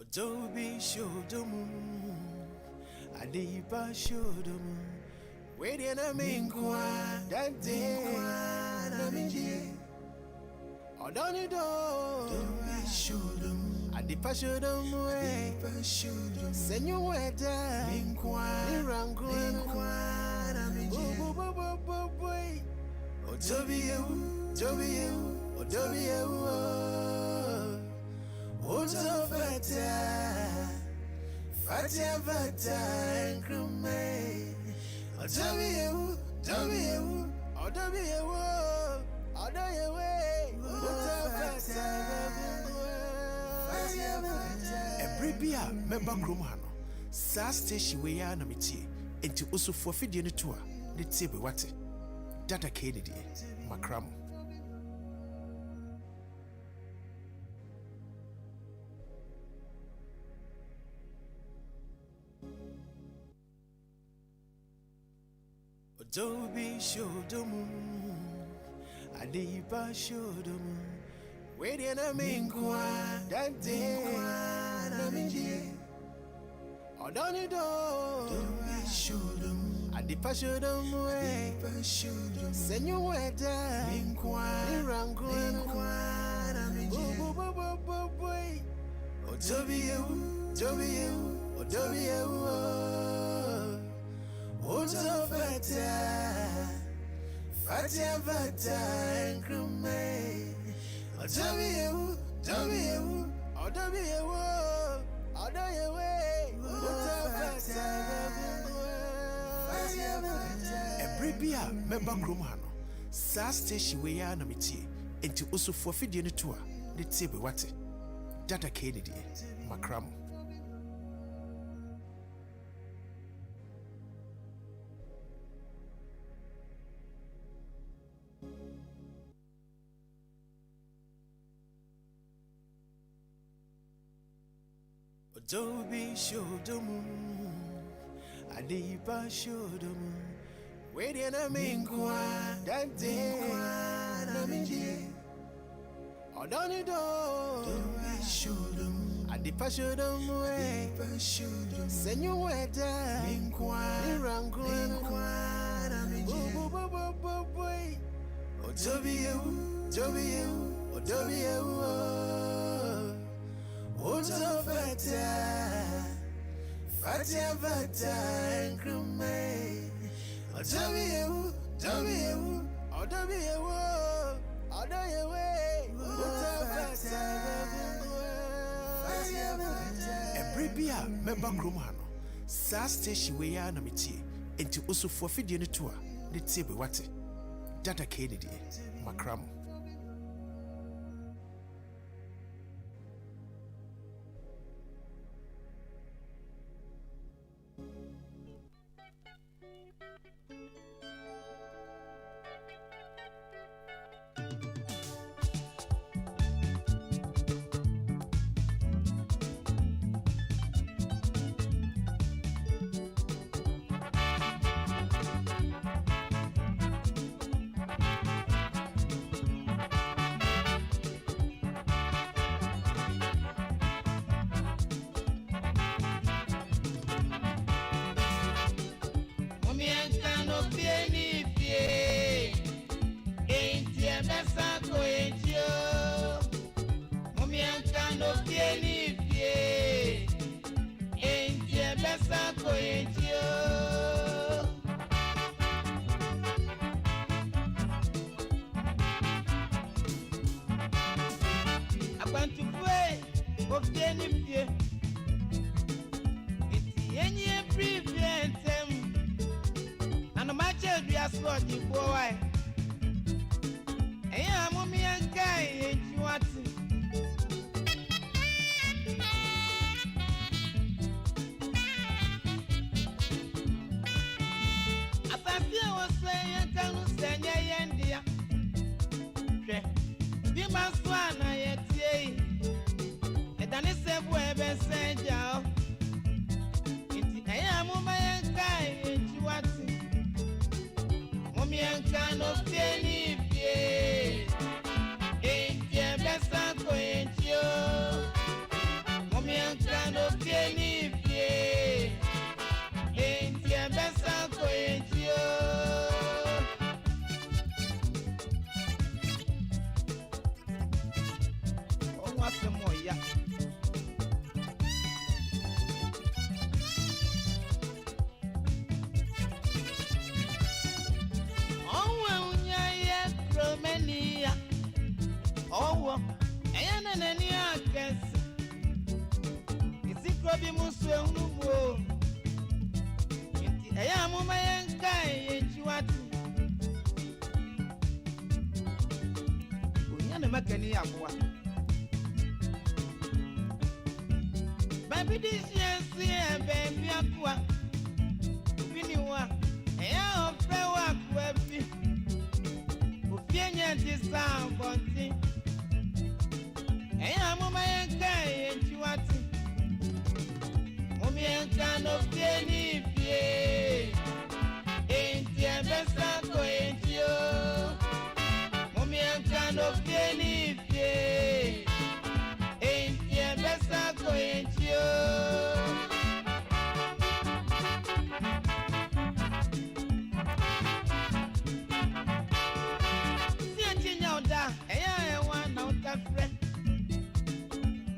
Adobe showed the moon, Adiba showed the moon. Waiting a minkwa, that day, I'm in jail. I don't need to showed the moon, Adiba showed the moon. Send you where that minkwa, I'm in jail. Ozo fata and crumay. Every beer, member Grumano, Saste she way anamity, into also for feeding tour, the table what Data Kennedy, Macram. Adobe showed the moon, Adiba showed the moon. Waiting a minkwa, that day, I'm in jail. I don't need to showed the moon, Adiba showed the moon. Send you where that minkwa, I'm in jail. Ozo fata and crumay. Every beer, member Grumano, Saste she way anamity, into also for feeding tour, the table what Data Kennedy, Macram. Adobe showed the moon, Adiba showed the moon. Waiting a minkwa, that day, I'm in jail. I don't need to showed the moon, Adiba showed the moon. Send you where that minkwa, I'm in jail. Ozo fata and crumay. Every beer, member Grumano, Saste she way anamity, into also for feeding tour, the table what Data Kennedy, Macram. Masamoya. Oh, yeah, Romania. Oh, and any guess. It's it Robbie Musso. I am my guy, and you are Makania. Baby, this year, baby, aqua. Finiwa, and I'll webby. Ufianya, this sound, Bonty. And I'm my guy, and you are Mommy and can of any pay. Ain't the best ain't you? Mommy and can of any pay. Ain't the best ain't you? See you da, I want out of friend.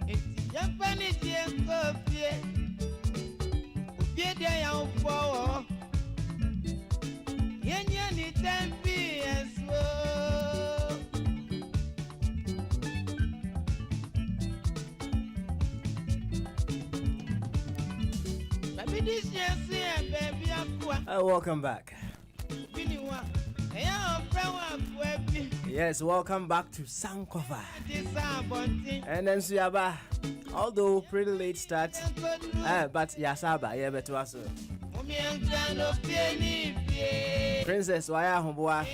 It's your penny, dear coffee. Dia yang bawa Yenya ni tempi eswo Baby this year see baby akwa Welcome back. Biniwa Yes, welcome back to Sankofa. And then Suyaba, although pretty late start, but Yasaba, yeah, but was Princess Waya Humboa,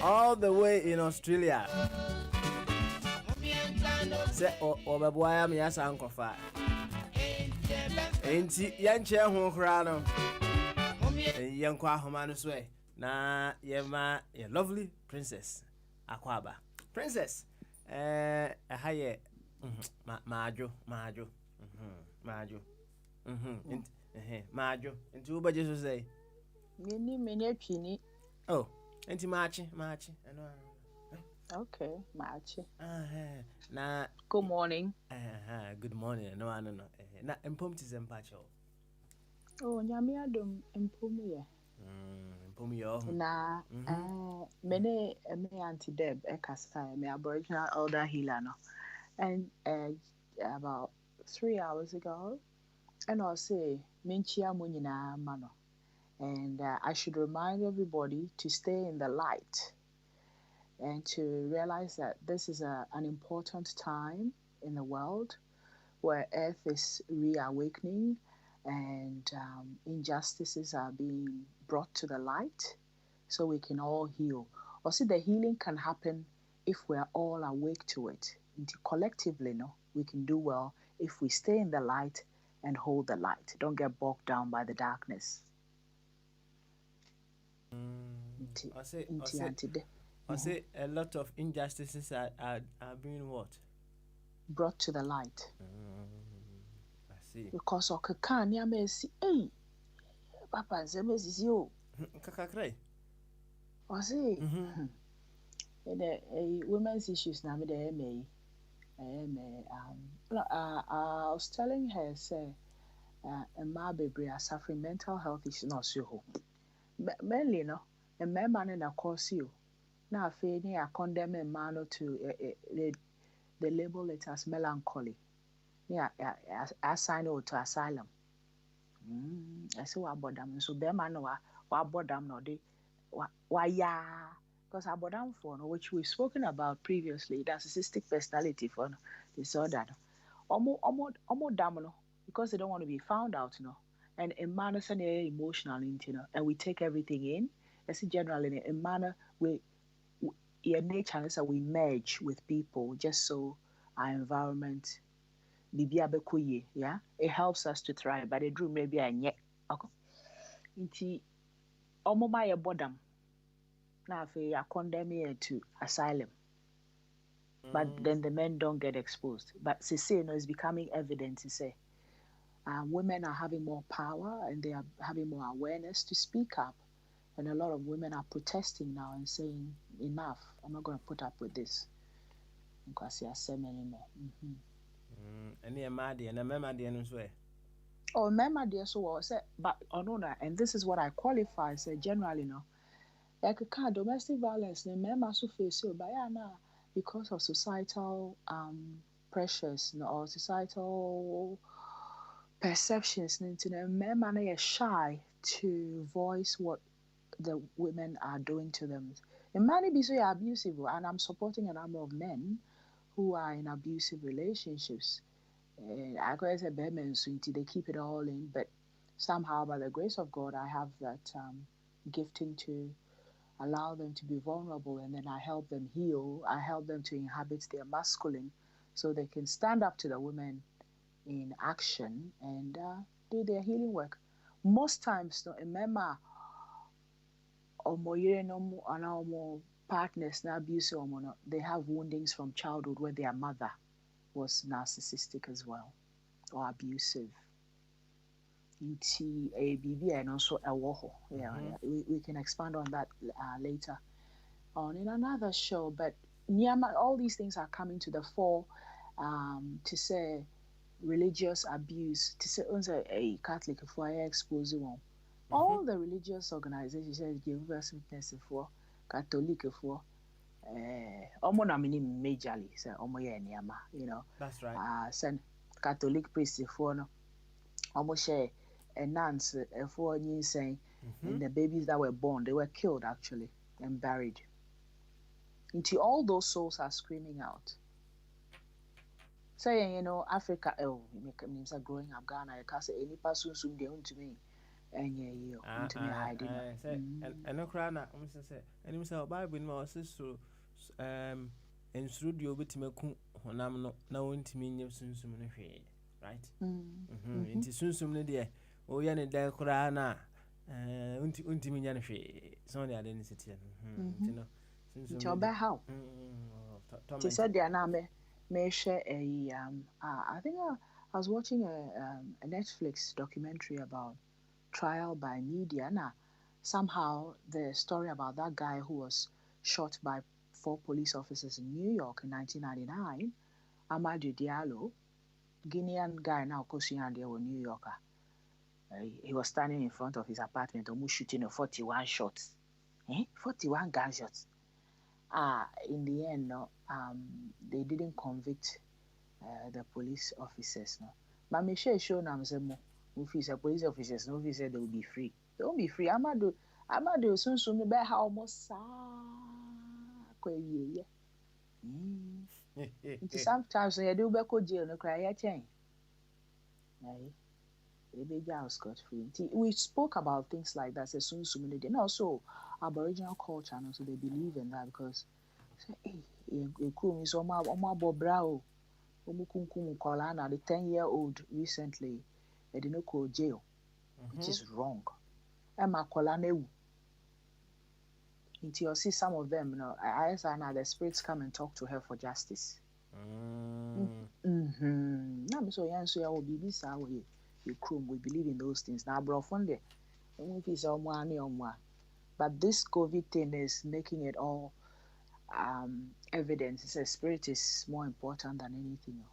all the way in Australia. Say, Obabuaya, Mia Sankofa. Ain't Yancha Honkrano, Yankwa Homanuswe. Na yema a lovely princess Akwaba. Princess haye majo into uba Jesus say many pini. Oh, enti machi Okay, machi. Na Good morning. Good morning. No na empomti zempacho. Oh, nyame adom empomu ye. Na me Auntie Deb Ekasa, me Aboriginal elder healer no. And about 3 hours ago, and I'll say minchia munyina mano. And I should remind everybody to stay in the light and to realize that this is an important time in the world where earth is reawakening and injustices are being brought to the light so we can all heal. Or see, the healing can happen if we're all awake to it. Collectively, no, we can do well if we stay in the light and hold the light. Don't get bogged down by the darkness. I say a lot of injustices are being what? Brought to the light. I see. Because Okakani amesi, hey, Papa Zemesi, you. Kakakre. I see. In women's issues, now I was telling her, say, my baby are suffering mental health issues, not so. Mainly, no, and my man in a course you. Now, I feel I condemn a man to the label it as melancholy. Yeah, I sign out to asylum. I say what about them? So them man what about them no they why yeah because about them for no which we've spoken about previously, that's narcissistic personality for disorder. Omo damn no because they don't want to be found out, you know. And in manner and emotional, you know, and we take everything in. I see generally in manner we your nature is that we merge with people just so our environment yeah, it helps us to thrive, but it drew maybe a nyek. Okay. Inti omoma ye bodam. Na fe ya condemn you to asylum. But then the men don't get exposed. But say no, it's becoming evident to say women are having more power and they are having more awareness to speak up. And a lot of women are protesting now and saying, enough, I'm not going to put up with this. Because they are saying anymore. Any a mad and a member the end way. Oh, remember dear so was said, but no, and this is what I qualify say generally no. Like a domestic violence, the member so face you by now because of societal pressures or societal perceptions into the men are shy to voice what the women are doing to them. And many be so abusive, and I'm supporting a number of men who are in abusive relationships. I guess a bemen sweetie, they keep it all in, but somehow by the grace of God I have that gifting to allow them to be vulnerable, and then I help them heal. I help them to inhabit their masculine so they can stand up to the women in action and do their healing work. Most times, no, remember, partners na abuse they have woundings from childhood where their mother was narcissistic as well or abusive. UTABB and also Awoho. Yeah, we can expand on that later on in another show. But all these things are coming to the fore to say religious abuse, to say a Catholic for expose one. All the religious organizations, Jehovah's Witness for Catholic for omo na minim majorly say omo ye niama, you know. That's right. Send Catholic priest for no omo share nuns for saying and the babies that were born, they were killed actually and buried. Until all those souls are screaming out. Saying, you know, Africa, means growing up Ghana, I can't say any person soon they want to me. And you into me hiding. And no cry now, I'm say, and himself, Bible in my sister, and through the obitimaku, Honam no into me, right? Into soon some dear, oh, yan there cry now, untiminian fee, so the identity. How? They said they are now may share a I think I was watching a Netflix documentary about trial by media. Now, somehow the story about that guy who was shot by 4 police officers in New York in 1999, Amadou Diallo, Guinean guy now Kosian there in New York. He was standing in front of his apartment, almost shooting 41 shots. 41 gunshots. In the end, no, they didn't convict the police officers. No, but me show them say mo. If police officers, no, if they will be free. They won't be free. Amado, soon be how almost sometimes when you do back to jail, no cry ya chain. We spoke about things like that. Soon, and also Aboriginal culture, and so they believe in that because hey, the 10-year-old recently they didn't go jail, which is wrong. Until you see some of them, you know, now the spirits come and talk to her for justice. We believe in those things. Now, but this COVID thing is making it all evidence. It says spirit is more important than anything.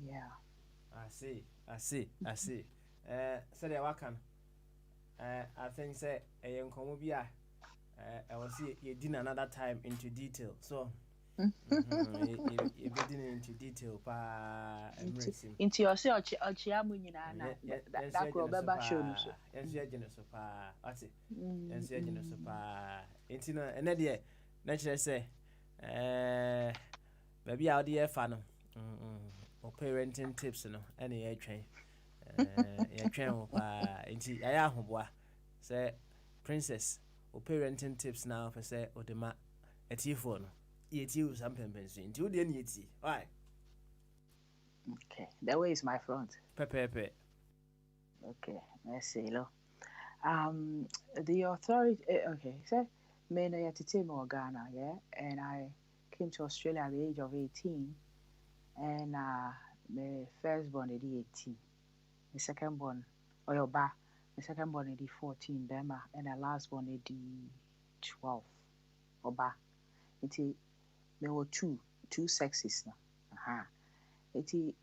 Yeah. I see. So they wakan. I think say a young comobia. I will see you did another time into detail. So you did into detail into your say ochiamu that go beba show no so. Yes, so pa. What's it? Yes, so pa. Into no and there naturally say baby out there fan or parenting tips no any air train. Air train pa into aya hoboa. Say princess or parenting tips now for say or the ma at your phone. Yeti some pempensi into the yeti. Why? Okay, that way is my front. Pepe. Okay, let's see. The authority. Okay, so me no yeti mo Ghana, yeah, and I came to Australia at the age of 18, and my first born at 18, the second born Oyoba, the second born at 14, Bema, and the last born at 12, Oba. There were two sexes now. Eti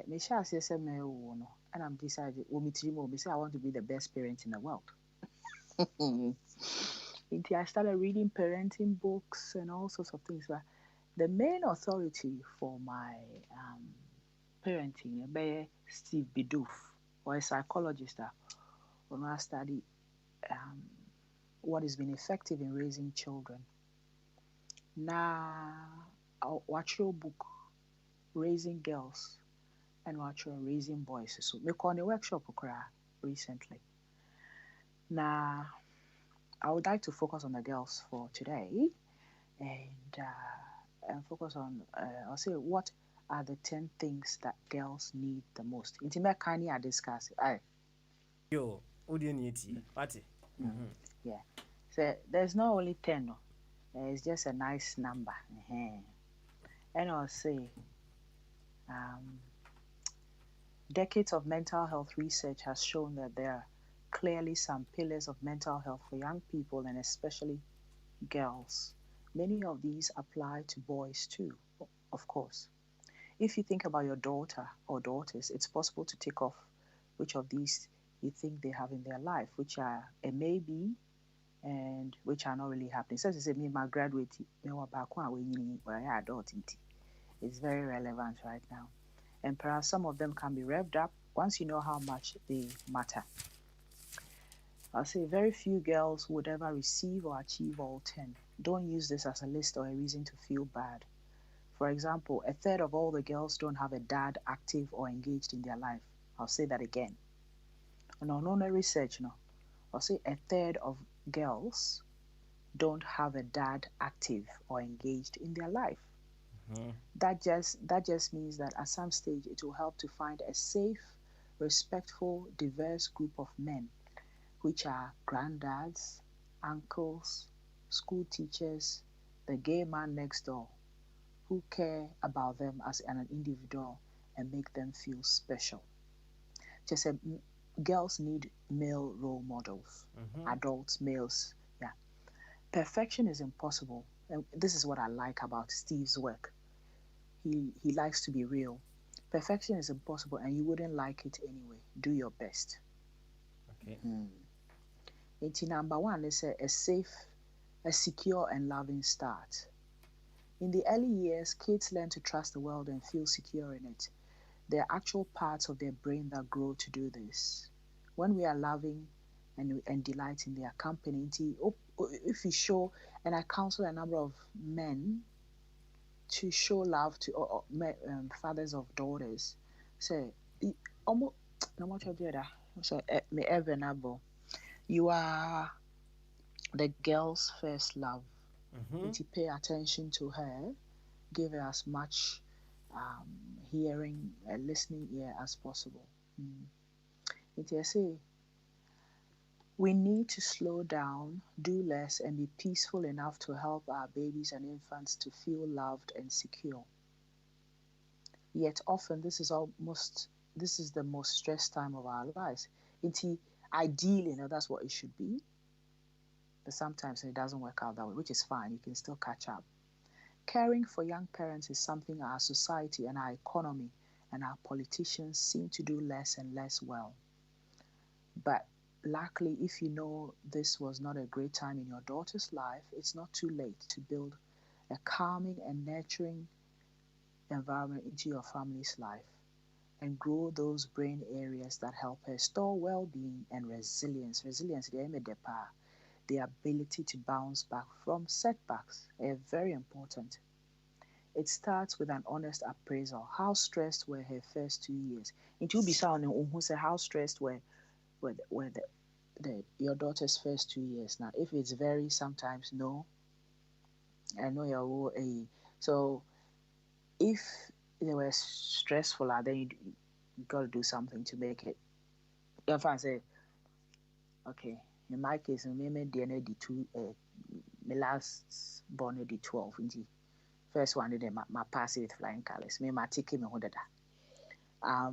me sha ase se me wo no, and I'm decided wo me tiri mo me say I want to be the best parent in the world. Eti I started reading parenting books and all sorts of things. But the main authority for my parenting, Steve Bidoof, or a psychologist that when I study um, what has been effective in raising children. Na watch your book, Raising Girls, and watch your Raising Boys. So me call the workshop recently. Now I would like to focus on the girls for today, and focus on I'll say what are the 10 things that girls need the most. Intimate kindly I discuss. Aye. Yo, Udianity, what? Yeah. So there's not only 10, no. It's just a nice number. And I'll say decades of mental health research has shown that there are clearly some pillars of mental health for young people and especially girls. Many of these apply to boys too, of course. If you think about your daughter or daughters, it's possible to tick off which of these you think they have in their life, which are a maybe and which are not really happening. So, as I say, me, my graduate, adult, it's very relevant right now. And perhaps some of them can be revved up once you know how much they matter. I'll say very few girls would ever receive or achieve all 10. Don't use this as a list or a reason to feel bad. For example, a third of all the girls don't have a dad active or engaged in their life. I'll say that again. And on research, I'll say a third of girls don't have a dad active or engaged in their life. That just means that at some stage it will help to find a safe, respectful, diverse group of men, which are granddads, uncles, school teachers, the gay man next door, who care about them as an individual and make them feel special. Just say girls need male role models, adults, males. Yeah. Perfection is impossible. And this is what I like about Steve's work. He likes to be real. Perfection is impossible and you wouldn't like it anyway. Do your best. Okay. Number one is a safe, a secure and loving start. In the early years, kids learn to trust the world and feel secure in it. There are actual parts of their brain that grow to do this. When we are loving and delight in their company, if you show, and I counsel a number of men to show love to fathers of daughters, say, almost, no matter what you are the girl's first love. To pay attention to her, give her as much hearing and listening ear as possible. I say we need to slow down, do less, and be peaceful enough to help our babies and infants to feel loved and secure. Yet often this is the most stressed time of our lives. Ideally, that's what it should be. But sometimes it doesn't work out that way, which is fine. You can still catch up. Caring for young parents is something our society and our economy and our politicians seem to do less and less well. But luckily, if you know this was not a great time in your daughter's life, it's not too late to build a calming and nurturing environment into your family's life and grow those brain areas that help her store well-being and resilience. Resilience, the ability to bounce back from setbacks, are very important. It starts with an honest appraisal. How stressed were her first 2 years? It will be sounding who say how stressed were your daughter's first 2 years. Now, if it's very sometimes no, I know you're so if they were stressful, then you got to do something to make it. If I say, okay, in my case, maybe DNA D2, my last born D12, first one did my pass with flying colors. Me my ticket me hodada. I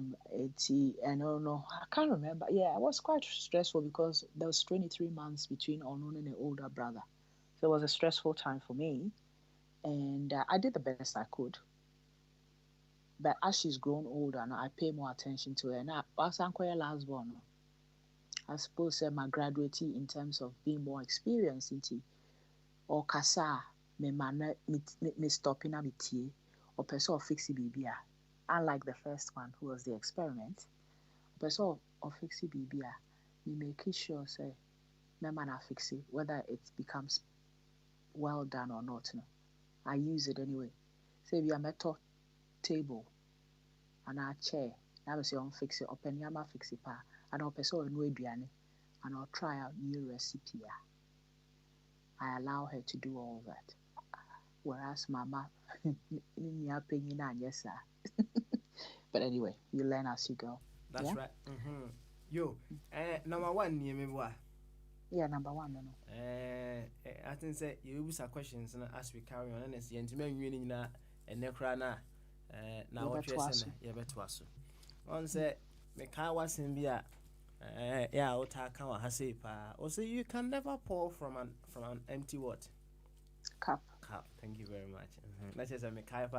don't know. I can't remember. Yeah, it was quite stressful because there was 23 months between unknown and an older brother, so it was a stressful time for me, and I did the best I could. But as she's grown older now, I pay more attention to her. Now, as I'm quite last born, I suppose my graduating in terms of being more experienced into or kasa me man me stopping a metie or person or fix bibia. Unlike the first one who was the experiment, person or fix bibia, me make sure say me man fix it whether it becomes well done or not. No, I use it anyway. Say we are metal table and our chair. Now say on fix it, open yama fix it pa, and I'll person no aduane, and I'll try out new recipe. I allow her to do all that. Whereas mama, yes, sir. But anyway, you learn as you go. That's Yeah? right. Yo, number one, you remember? Yeah, number one, no. I think say you will some questions as we carry on, and it's the intimate winning na and necrana. Now what you're saying, you better was. On say, Meka was in Bia. Yeah, I'll talk how I say, pa. Also, you can never pour from an empty what? Cup. Thank you very much. That's just a Meka.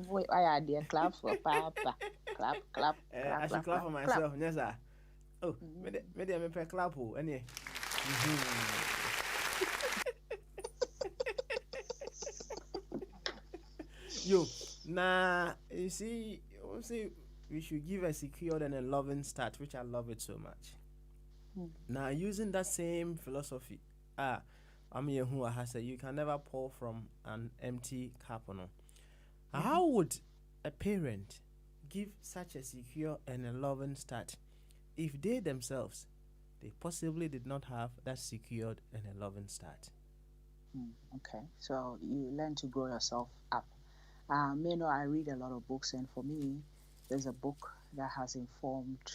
Wait, I had the clap for Papa. Clap. I should clap for myself, yes, sir. Oh, maybe I'm a clap. Any. Yo, nah, you see, we should give a secured and a loving start, which I love it so much. Now, using that same philosophy, I'm here who has said you can never pour from an empty cup. No. How would a parent give such a secure and a loving start if they themselves, they possibly did not have that secured and a loving start? Okay, so you learn to grow yourself up. I read a lot of books, and for me, there's a book that has informed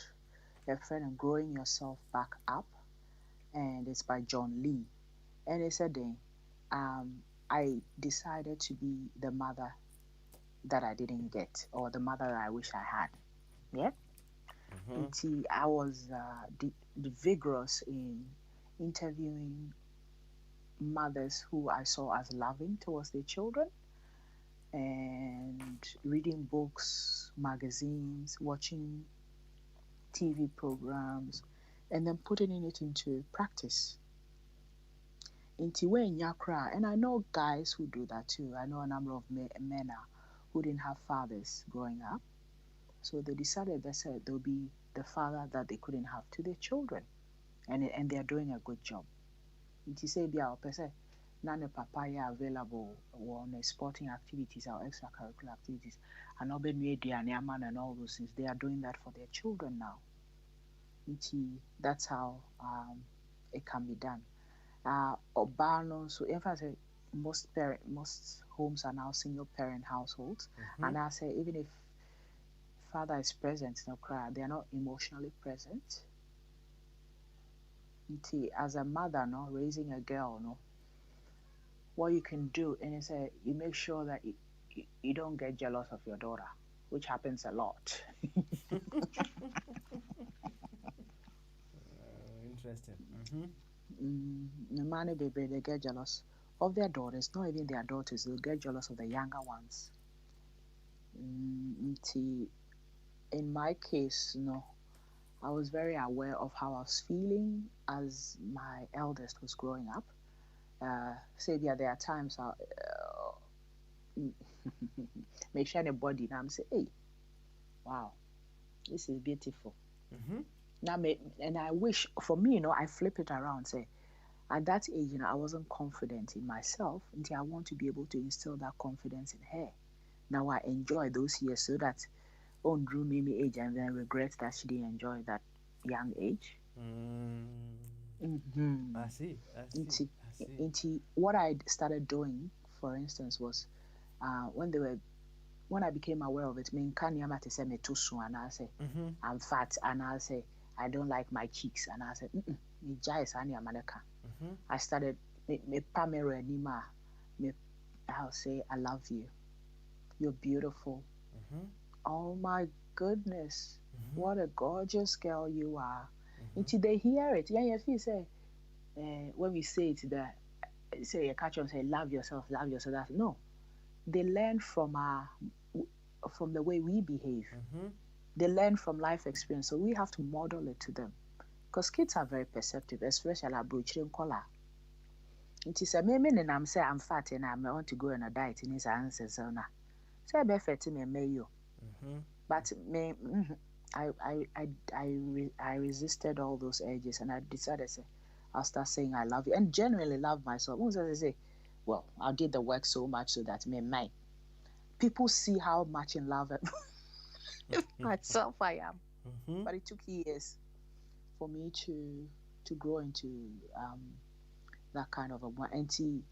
a friend on growing yourself back up, and it's by John Lee. And it's a day, I decided to be the mother that I didn't get, or the mother that I wish I had. Yeah. I was vigorous in interviewing mothers who I saw as loving towards their children, and reading books, magazines, watching TV programs, and then putting it into practice. And I know guys who do that too. I know a number of men who didn't have fathers growing up. So they decided, they said they'll be the father that they couldn't have to their children. And they're doing a good job. Nti say be our person, none papaya available on sporting activities or extracurricular activities, and and all those things. They are doing that for their children now. That's how it can be done. So in fact, most homes are now single parent households, and I say even if father is present, they are not emotionally present. As a mother, raising a girl, what you can do, and it's you make sure that you don't get jealous of your daughter, which happens a lot. Interesting. The money baby, they get jealous of their daughters, not even their daughters, they'll get jealous of the younger ones. In my case, I was very aware of how I was feeling as my eldest was growing up. There are times I make sure the body now I'm say, hey, wow, this is beautiful. Now, and I wish for me, I flip it around, say, at that age, I wasn't confident in myself until I want to be able to instill that confidence in her. Now I enjoy those years so that drew me age and then regret that she didn't enjoy that young age. I see. What I started doing, for instance, was when I became aware of it, and I say I'm fat, and I say I don't like my cheeks, and I said I started I'll say I love you, you're beautiful. Oh my goodness, what a gorgeous girl you are. Until they hear it, if you say when we say it, that say a catch on say love yourself, that's no. They learn from from the way we behave. Mm-hmm. They learn from life experience, so we have to model it to them. Because kids are very perceptive, especially abrochire nkola. Nti sɛ me nenam sɛ I'm fat and I want to go on a diet in his ancestors na. Sɛ ɛbɛfɛte me mma yi o. Mm-hmm. But me, I resisted all those urges and I decided say, I'll start saying I love you and genuinely love myself. I say, well, I did the work so much so that me, people see how much in love with myself I am. Mm-hmm. But it took years for me to grow into that kind of a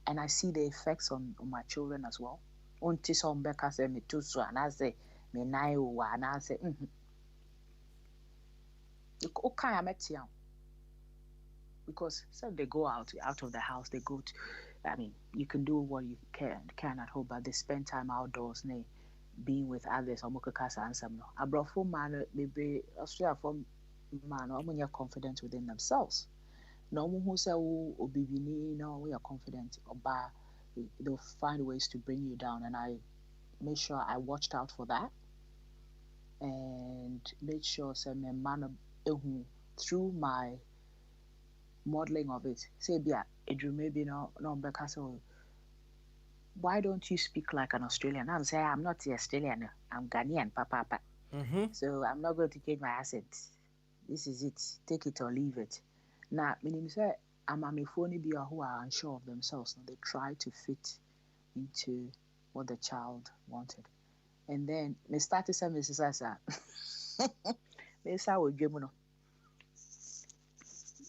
and I see the effects on my children as well. Unti so mbeka say me too so and I say me nai o and I say okay I met you because so they go out of the house they go to I mean you can do what you can at home but they spend time outdoors being with others omo kasa ansam no abrofo man be Australia for man omo confident within themselves no one who say obibini no we are confident oba they'll find ways to bring you down and I made sure I watched out for that and made sure say my man through my modeling of it say bia edru maybe no beka say why don't you speak like an Australian? I'm saying I'm not Australian, I'm Ghanaian, papa. Mm-hmm. So I'm not going to change my accent. This is it. Take it or leave it. Now, meaning say I'm a phone who are unsure of themselves. They try to fit into what the child wanted. And then me started saying Mrs. Asa. Mesa wo dwemu no.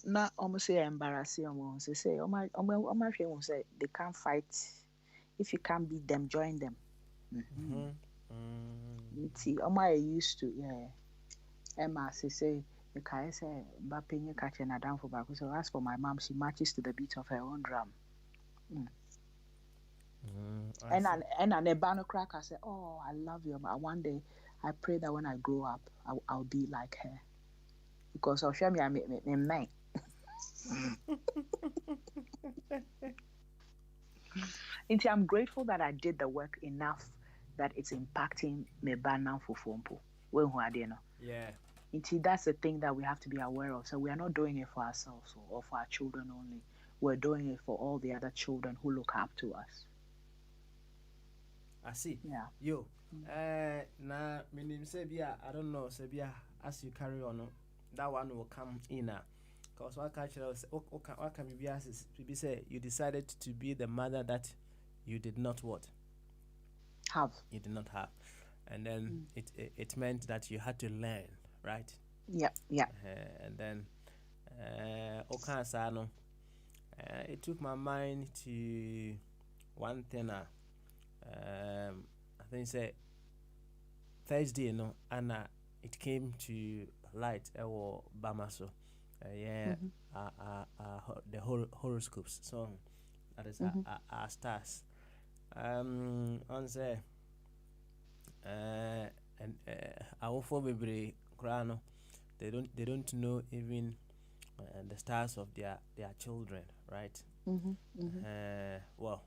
Na almost say embarrassing almost say hwe say they can't fight. If you can't beat them, join them. Mm-hmm. See, I used to, yeah. Emma say, the guy say, Bapping catching a down for back. So as for my mom, she marches to the beat of her own drum. And a banner crack, I said, oh, I love you. But one day, I pray that when I grow up, I'll be like her. Because I'll show me, I'm man. I'm grateful that I did the work enough that it's impacting me now for Fompo. Yeah. That's the thing that we have to be aware of. So we are not doing it for ourselves or for our children only. We're doing it for all the other children who look up to us. I see. Yeah. Yo. Na minim sebia I don't know sebia as you carry on that one will come in because what culture what can be as be say you decided to be the mother that you did not what have you did not have and then it meant that you had to learn, right? Yeah. And then Okansano it took my mind to one thing I think say Thursday and it came to light Bamaso the horoscopes song that is our stars on say and our four baby grano they don't know even the stars of their children, right? Well,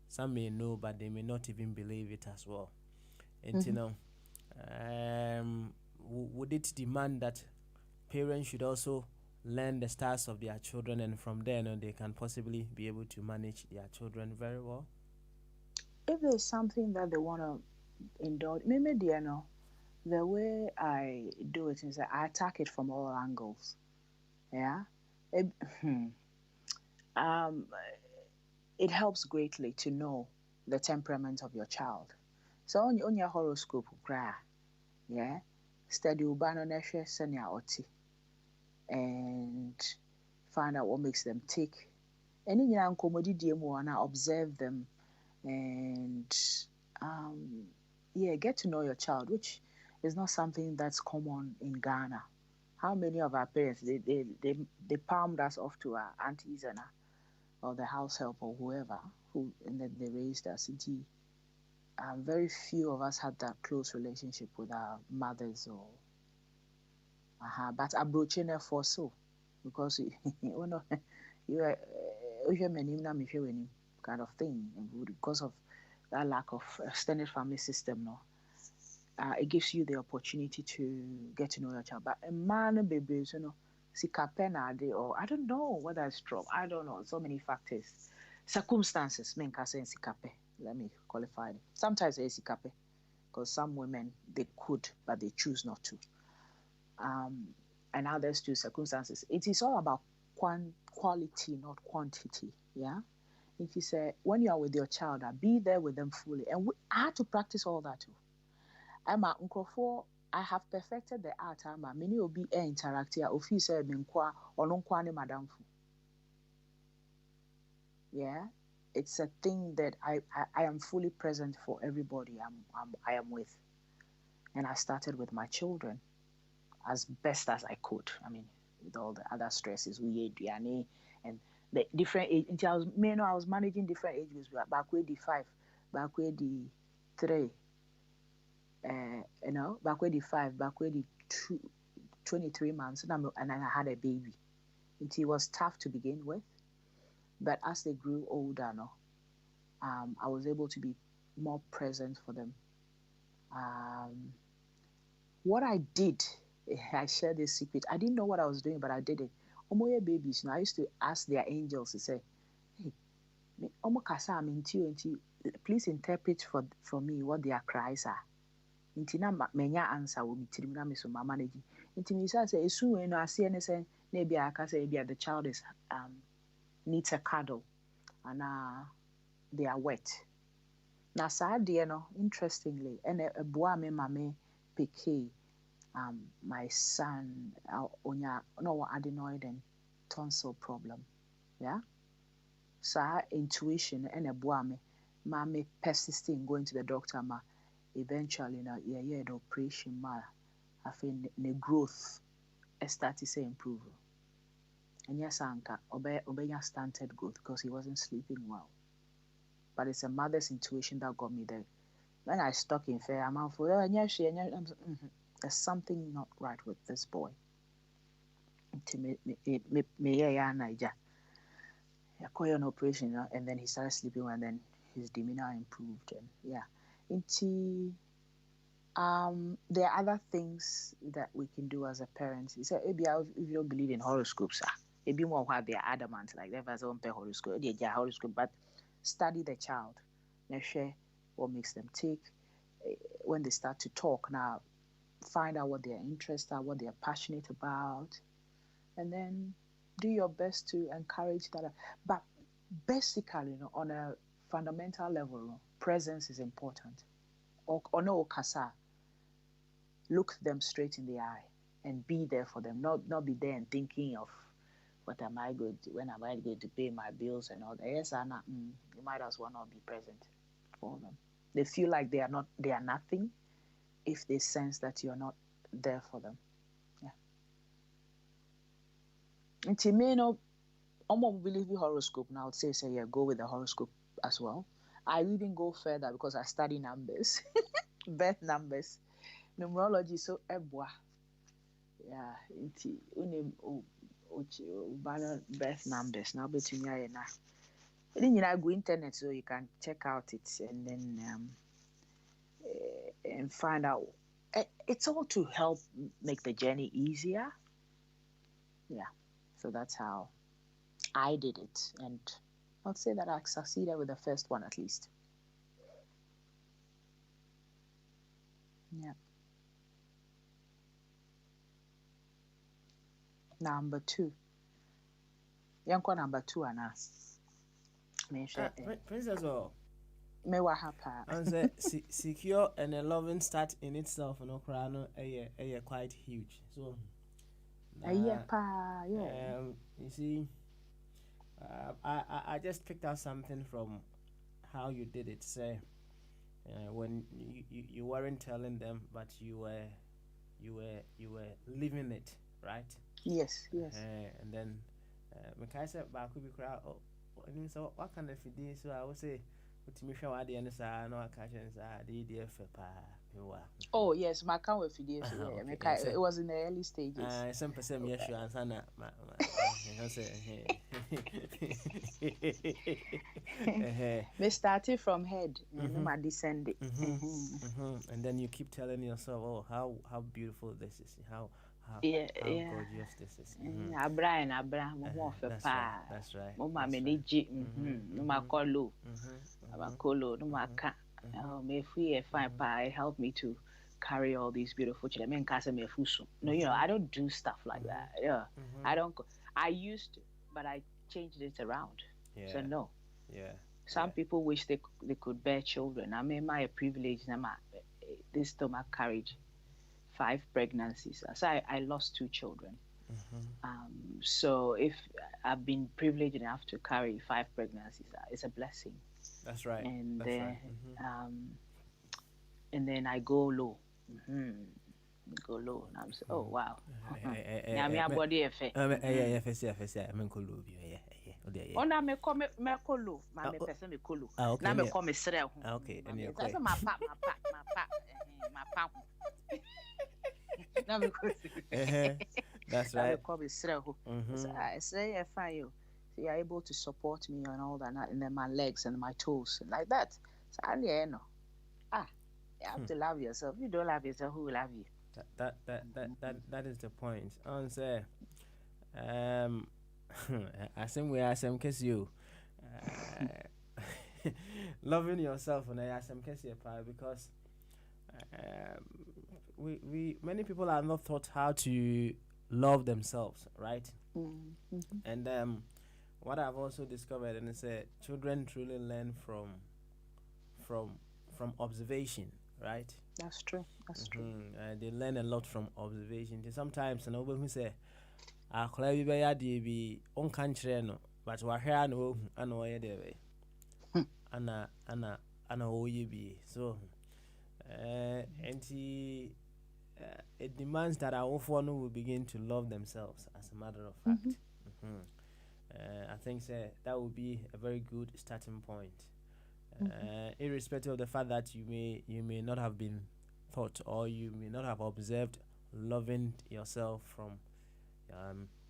some may know but they may not even believe it as well. And you know would it demand that parents should also learn the stars of their children and from there they can possibly be able to manage their children very well? If there's something that they want to indulge, maybe the way I do it is that I attack it from all angles. Yeah. It helps greatly to know the temperament of your child. So on your horoscope, yeah, study ubano neshe senya oti and find out what makes them tick. And in your observe them and get to know your child, which is not something that's common in Ghana. How many of our parents they palmed us off to our aunties and or the house help or whoever and then they raised us. Very few of us had that close relationship with our mothers or but approaching it for so because you are kind of thing because of that lack of extended family system, no. it gives you the opportunity to get to know your child. But a man, baby, you know, sikapena or I don't know whether it's true. I don't know. So many factors, circumstances. Men can say sikape. Let me qualify it. Sometimes it's sikape because some women they could, but they choose not to. And others to circumstances. It is all about quality, not quantity. Yeah. If you say when you are with your child, be there with them fully, and I had to practice all that too. I'm a uncle. I have perfected the art. I'm a many will be interact here. Officer menkwa or no kwane madam. Yeah, it's a thing that I am fully present for everybody I am with, and I started with my children as best as I could. I mean, with all the other stresses we had, and the different age. Until I was managing different age groups. Back with the 5, back with the 3. Back with the 5, back with the 2, 23 months, and I had a baby. It was tough to begin with, but as they grew older, I was able to be more present for them. What I did, I share this secret. I didn't know what I was doing, but I did it. Omoye babies, I used to ask their angels to say, "Hey, Omo kasa please interpret for me what their cries are." Nti na menya answer wo mitirim na me so mama na gi. Nti me say esu we no ase ne say na bia aka say bia the child is needs a cuddle and they are wet. Na saa de no interestingly and eboa me mame peke my son onya no adenoid and tonsil problem. Yeah. Saa intuition and eboa me mame persisting going to the doctor eventually the operation I feel the growth started to improve. And yes, Anka obey stunted growth because he wasn't sleeping well. But it's a mother's intuition that got me there. When I stuck in fair, I'm out for there's something not right with this boy. I call an operation, and then he started sleeping well, and then his demeanor improved, and yeah. There are other things that we can do as a parent. You say, maybe if you don't believe in horoscopes, maybe more what they are adamant, like they have own horoscope, but study the child. Now share what makes them tick. When they start to talk, now find out what their interests are, what they are passionate about, and then do your best to encourage that. But basically, on a fundamental level, presence is important. Or no kasa. Look them straight in the eye and be there for them. Not be there and thinking of what am I going to, when am I going to pay my bills and all that. Yes, Anna, you might as well not be present for them. They feel like they are nothing if they sense that you're not there for them. Yeah. And to me, I'm not believe the horoscope now. I would say yeah, go with the horoscope as well. I even go further because I study numbers, birth numbers. Numerology so ebwa. Yeah, inti unim banner birth numbers now between ya na. Then you go internet so you can check out it and then and find out. It's all to help make the journey easier. Yeah, so that's how I did it, and I'll say that I succeeded with the first one at least. Yeah. Number 2. Yanko number 2 ana. Princess Me wa hapa. And say secure and a loving start in itself, no crano, quite huge. So Yeah. you see, I just picked out something from how you did it. Say when you weren't telling them, but you were living it, right? Yes. And then Makai said, "But could be crowd." And so what kind of idea? So I would say, "What me show at the end of no occasions are the idea for pa." Oh yes, my account with Fides. Yeah, Okay. it was in the early stages. Some percent yes, you answer na. I say. Me started from head, and my descended. And then you keep telling yourself, oh, how beautiful this is, Yeah, how yeah. gorgeous this is. Abra, mo fe That's pa. right. That's right. Mo ma That's me right. neji. No ma kolo. Ma kolo. No ma ka. Me free fine pa. It helped me to carry all these beautiful children. Men kasa me fusu. No, I don't do stuff like that. Yeah, I don't. I used to, but I changed it around. Yeah. So no. Yeah. Some people wish they could bear children. I mean, my privilege. This stomach carried 5 pregnancies. So I lost 2 children. So if I've been privileged enough to carry 5 pregnancies, it's a blessing. That's right. And That's right. and then I go low. Go low, and I'm oh wow. Yeah, body effect. Yeah. I'm cool. Yeah. Oh, now me call me low. My person me low. Now me call me srel. Okay. That's my pap. Now me call. That's right. I call me srel. I say fine you. So you're able to support me and all that, and then my legs and my toes like that. So I know. You have to love yourself. If you don't love yourself, who will love you? That is the point. Answer. I think we are some case you loving yourself and I are some case because we many people are not taught how to love themselves, right? And what I've also discovered, and it's children truly learn from observation, right? That's true. They learn a lot from observation. Sometimes and over who say akɔla bi bɛyɛ adeɛ bi ɔnka nkyerɛ no but wahwɛ a na wahu ana ɔyɛ deɛ bɛyɛ ana ɔyɛ bi so it demands that our no will begin to love themselves as a matter of fact. I think that would be a very good starting point. Irrespective of the fact that you may not have been taught or you may not have observed loving yourself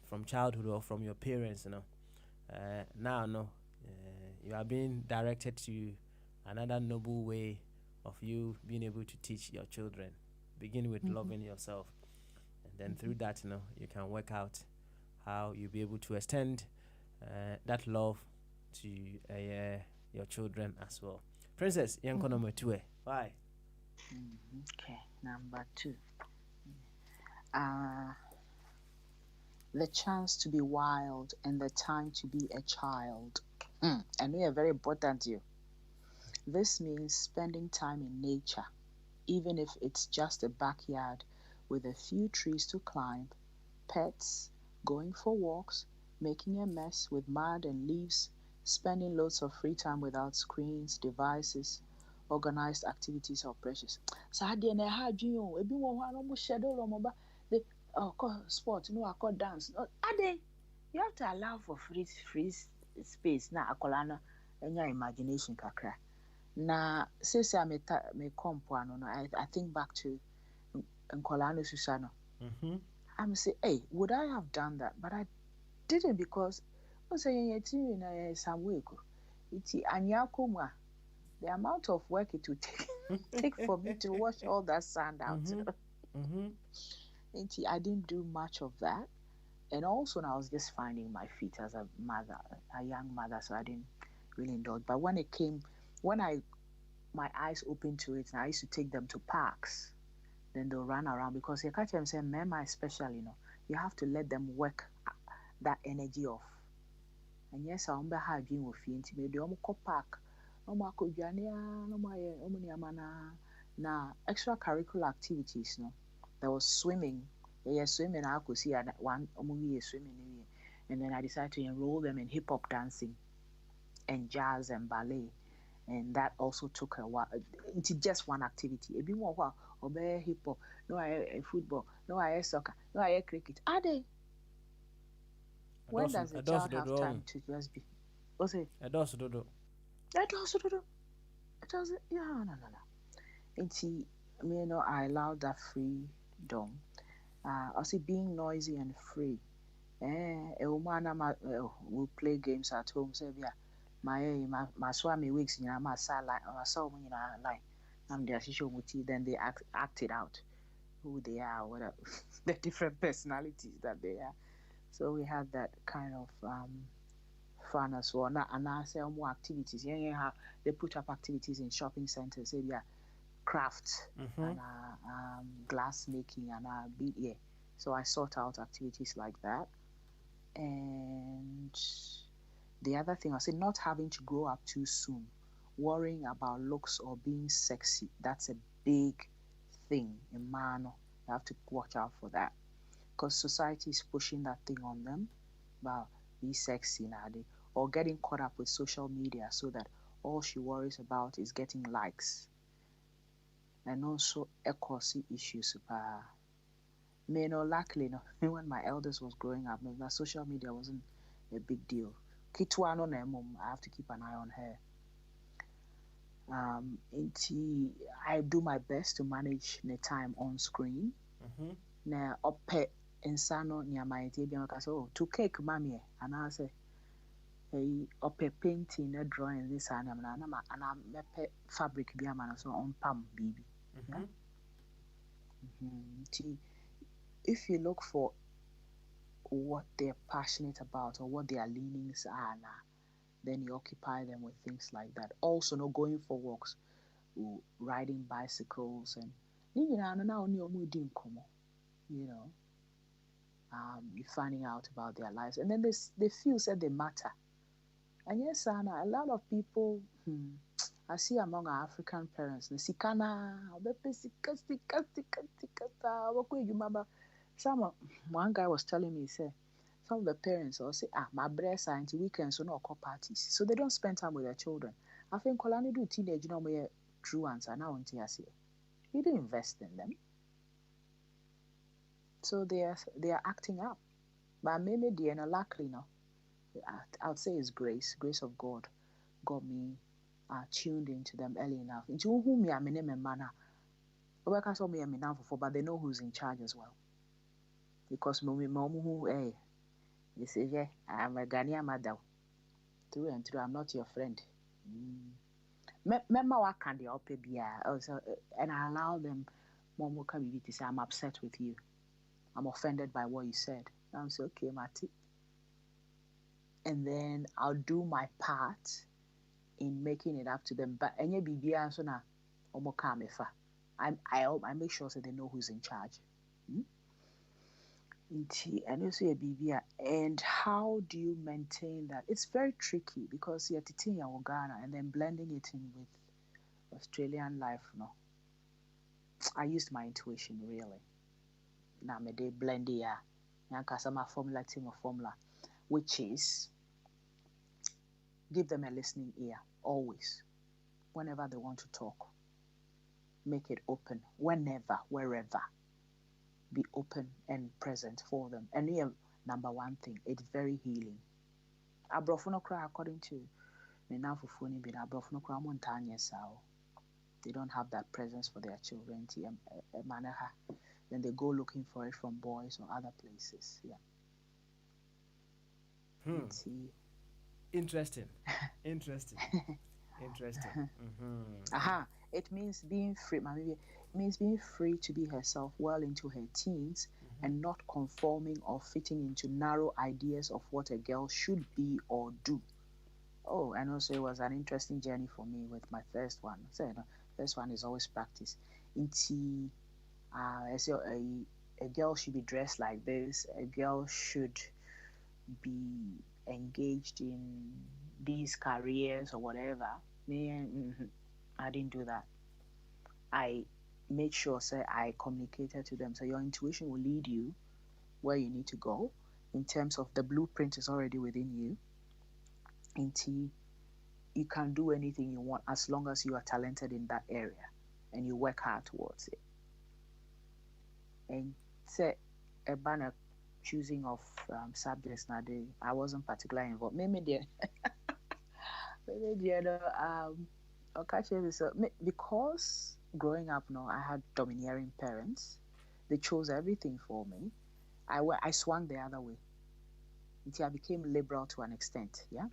from childhood or from your parents, now you are being directed to another noble way of you being able to teach your children. Begin with loving yourself, and then through that you can work out how you'll be able to extend that love to your children as well. Princess, number 2. Why? Okay, number 2. The chance to be wild and the time to be a child. I know you're very important to you. This means spending time in nature, even if it's just a backyard with a few trees to climb, pets, going for walks, making a mess with mud and leaves, spending loads of free time without screens, devices, organized activities or pressures. So I didn't have you. If you want to schedule sport, I call dance. You have to allow for free space. Na akolana and your imagination kakra. Na since I me compound, I think back to Nkolano Susano. I'm say, hey, would I have done that? But I didn't because I was saying in some way. It's anyakuma. The amount of work it would take for me to wash all that sand out. I didn't do much of that. And also I was just finding my feet as a mother, a young mother, so I didn't really indulge. But when my eyes opened to it, and I used to take them to parks, then they'll run around because you catch them saying, Mama especially, you have to let them work that energy off. And yes, I remember how being with you maybe park. Now extracurricular activities, there was swimming. Swimming I could see at one swimming, and then I decided to enroll them in hip hop dancing and jazz and ballet, and that also took a while. It's just one activity. A bit more while obey hip hop, no I football, no I soccer, no I cricket. Are they? When does a child have time to just be? What's it? It does do. It does. Yeah, no. I allowed that freedom. I see being noisy and free. A woman, will play games at home. Say, yeah, my swami weeks, my side I saw me, line. I'm there, she show me, then they act it out who they are, what the different personalities that they are. So we had that kind of fun as well. And I say more activities. How they put up activities in shopping centers. Say yeah, craft and glass making and bead yeah. So I sort out activities like that. And the other thing I say, not having to grow up too soon, worrying about looks or being sexy. That's a big thing in man. You have to watch out for that because society is pushing that thing on them. Wow, be sexy now, or getting caught up with social media so that all she worries about is getting likes and also equality issues. Luckily, no, when my eldest was growing up, no, social media wasn't a big deal. Kitwa no na mum, I have to keep an eye on her. I do my best to manage the time on screen. Na ope insano ni amaiti bi maka so to cake mami and I say hey ope painting na drawing this and na mepe fabric bi ama so on pam bibi. If you look for what they're passionate about or what their leanings are now, then you occupy them with things like that. Also, no going for walks, riding bicycles, and you know, you're finding out about their lives, and then they feel that they matter. And yes, Anna, a lot of people, I see among our African parents, one guy was telling me, say, some of the parents will say, my breasts are into weekends, so no call parties. So they don't spend time with their children. I think Kolani do teenage, true answer now on TSA. You didn't invest in them. So they are acting up. But maybe they are luckily now. I would say it's grace of God got me tuned into them early enough. Into whom me, I'm in a manner. But they know who's in charge as well. Because hey, they say, yeah, I'm a Ghanaian mother. True and true, I'm not your friend. Remember what can they up be and I allow them Momo Kabibi to say, I'm upset with you. I'm offended by what you said. I'm say, okay, Mati. And then I'll do my part in making it up to them. But any BBA so na omo kamefa. I make sure that they know who's in charge. And also a BBA. And how do you maintain that? It's very tricky because you're teaching your Ghana and then blending it in with Australian life. No, I used my intuition really. Now me de blend ya. Yankasama formula team of formula, which is give them a listening ear always, whenever they want to talk. Make it open, whenever, wherever. Be open and present for them. And here, number one thing, it's very healing. Abrofo cry according to me now for phone be abrofo cry montanya sao. They don't have that presence for their children. Then they go looking for it from boys or other places. Yeah. See. Interesting. Interesting. It means being free. It means being free to be herself well into her teens and not conforming or fitting into narrow ideas of what a girl should be or do. Oh, and also it was an interesting journey for me with my first one. So, first one is always practice. I say a girl should be dressed like this. A girl should be engaged in these careers or whatever. I didn't do that. I made sure I communicated to them. So your intuition will lead you where you need to go in terms of the blueprint is already within you. You can do anything you want as long as you are talented in that area and you work hard towards it. And say a banner choosing of subjects now, I wasn't particularly involved. Maybe because growing up, no, I had domineering parents. They chose everything for me. I swung the other way until I became liberal to an extent, yeah,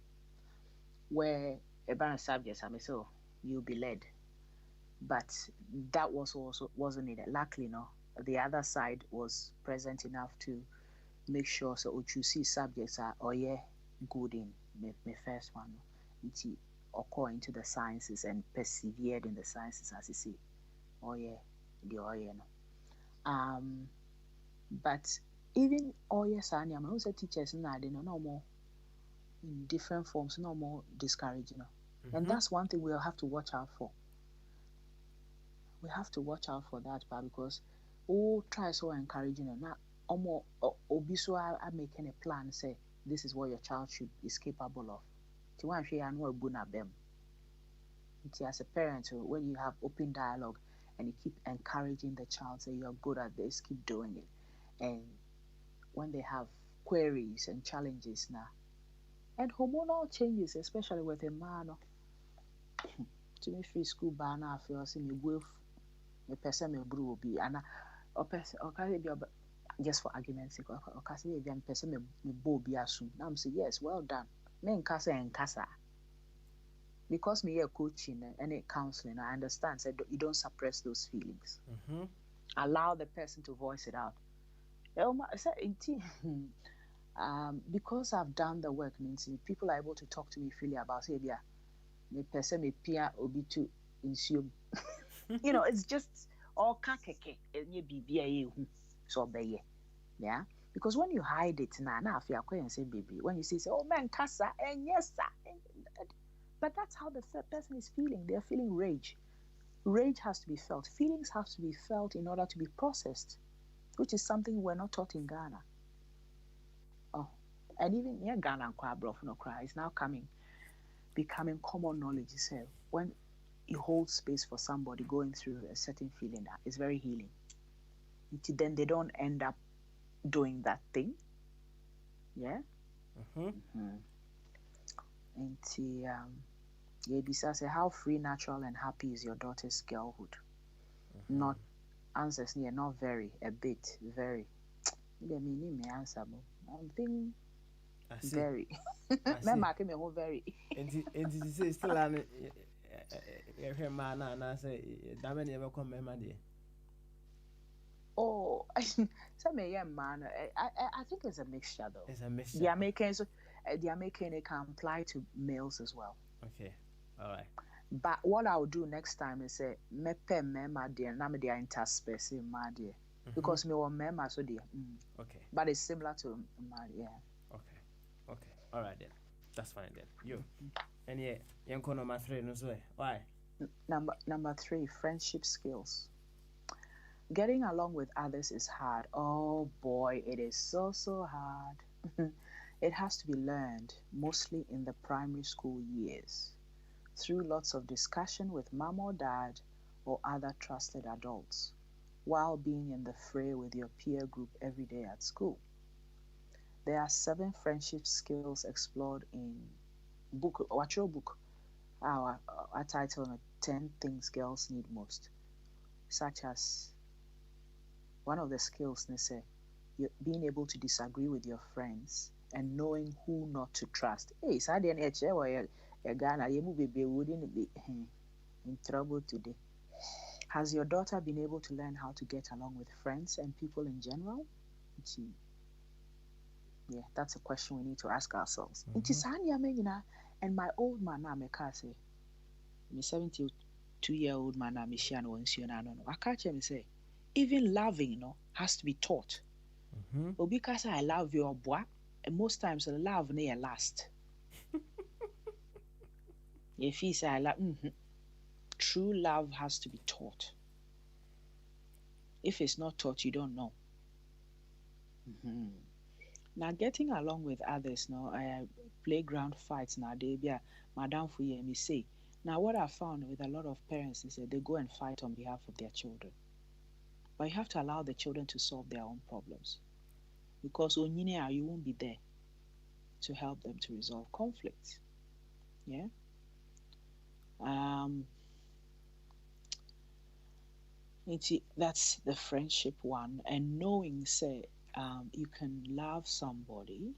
where a bunch of subjects, I mean, so you'll be led. But that was also wasn't it. Luckily, no, the other side was present enough to make sure so what you see subjects are oh yeah good in my first one nti or into the sciences and persevered in the sciences as you see oh yeah the oh yeah no but even oh yes I am also teachers now they no more in different forms no more discouraging and that's one thing we'll have to watch out for. We have to watch out for that part because try so encouraging and not almost obi so I making a plan say this is what your child should is capable of. To one share and what buna them. As a parent, when you have open dialogue and you keep encouraging the child, say you're good at this, keep doing it. And when they have queries and challenges now, and hormonal changes, especially with a man, to me free school banner, I feel me wolf, a person me brew be and or person or just for argument's sake, or kasi be person me bo be assume. Now I'm say yes, well done. Me in casa and casa. Because me here coaching and counseling, I understand. Said you don't suppress those feelings. Allow the person to voice it out. Because I've done the work, means people are able to talk to me freely about say, yeah, me person me peer obi to insume. It's just all kakeke and you be so be yeah. Because when you hide it now, if you are and say baby, when you say oh man, casa and yes sir. But that's how the person is feeling. They're feeling rage. Rage has to be felt. Feelings have to be felt in order to be processed, which is something we're not taught in Ghana. Oh, and even near Ghana and Kwabrof no cry is now becoming common knowledge. So when you hold space for somebody going through a certain feeling, that is very healing. Then they don't end up doing that thing. Yeah. And Yebisa say, how free, natural, and happy is your daughter's girlhood? Not answers near, not very, a bit, very. They mean me answer, I'm thinking very. Me marking me very. And this is still an man, and I say, damn it, never come, my dear. Oh, some young man. I think it's a mixture though. It's a mixture. The American it can apply to males as well. Okay, all right. But what I'll do next time is say me pe me ma dear, na me dear interspace ma dear, because me want me ma so dear. Okay. But it's similar to ma dear. Okay, all right then. That's fine then. You. And yeah, you're number 3 no so why? Number 3, friendship skills. Getting along with others is hard. Oh boy, it is so hard. It has to be learned mostly in the primary school years through lots of discussion with mom or dad or other trusted adults while being in the fray with your peer group every day at school. There are 7 friendship skills explored in your book, our title 10 Things Girls Need Most, such as one of the skills they say being able to disagree with your friends and knowing who not to trust. Hey, sadly, Ghana, you wouldn't be in trouble today. Has your daughter been able to learn how to get along with friends and people in general? Yeah, that's a question we need to ask ourselves. And my old man, I'm a say, my 72-year-old man, I'm I catch him say, even loving, has to be taught. Because I love your boy, and most times love near last. If he say I love, true love has to be taught. If it's not taught, you don't know. Now, getting along with others, playground fights now, they be madam for you, me say. Now, what I found with a lot of parents is that they go and fight on behalf of their children. But you have to allow the children to solve their own problems. Because when you won't be there to help them to resolve conflicts. Yeah? That's the friendship one, and knowing say you can love somebody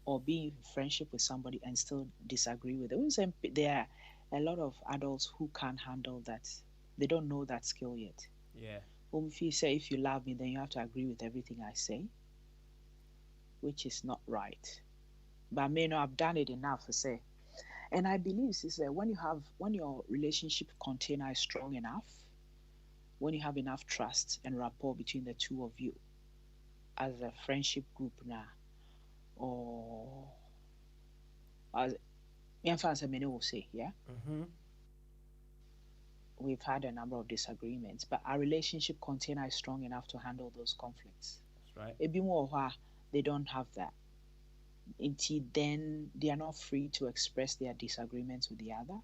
or be in friendship with somebody and still disagree with them. There are a lot of adults who can't handle that. They don't know that skill yet. Yeah. If you say if you love me, then you have to agree with everything I say, which is not right. But I may not have done it enough to say. And I believe is that when your relationship container is strong enough, when you have enough trust and rapport between the two of you as a friendship group now, or as many will say, yeah, Mm-hmm. we've had a number of disagreements, but our relationship container is strong enough to handle those conflicts. That's right. Ebi more they don't have that. Until then, they are not free to express their disagreements with the other.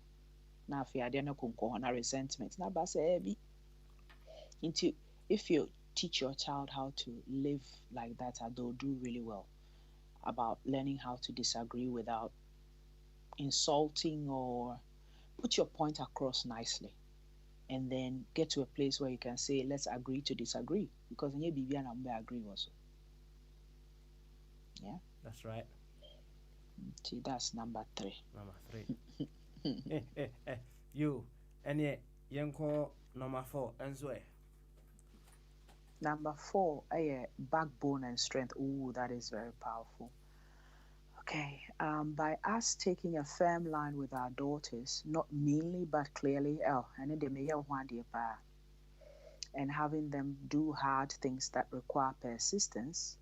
Now, if you are no resentment, now but say into if you teach your child how to live like that, they'll do really well about learning how to disagree without insulting or put your point across nicely, and then get to a place where you can say let's agree to disagree, because in your and agree also. Yeah. That's right. See, that's number 3. Number 3. You. And yet, Yanko number 4. And so, Number 4, backbone and strength. Ooh, that is very powerful. Okay, by us taking a firm line with our daughters, not meanly but clearly, and having them do hard things that require persistence,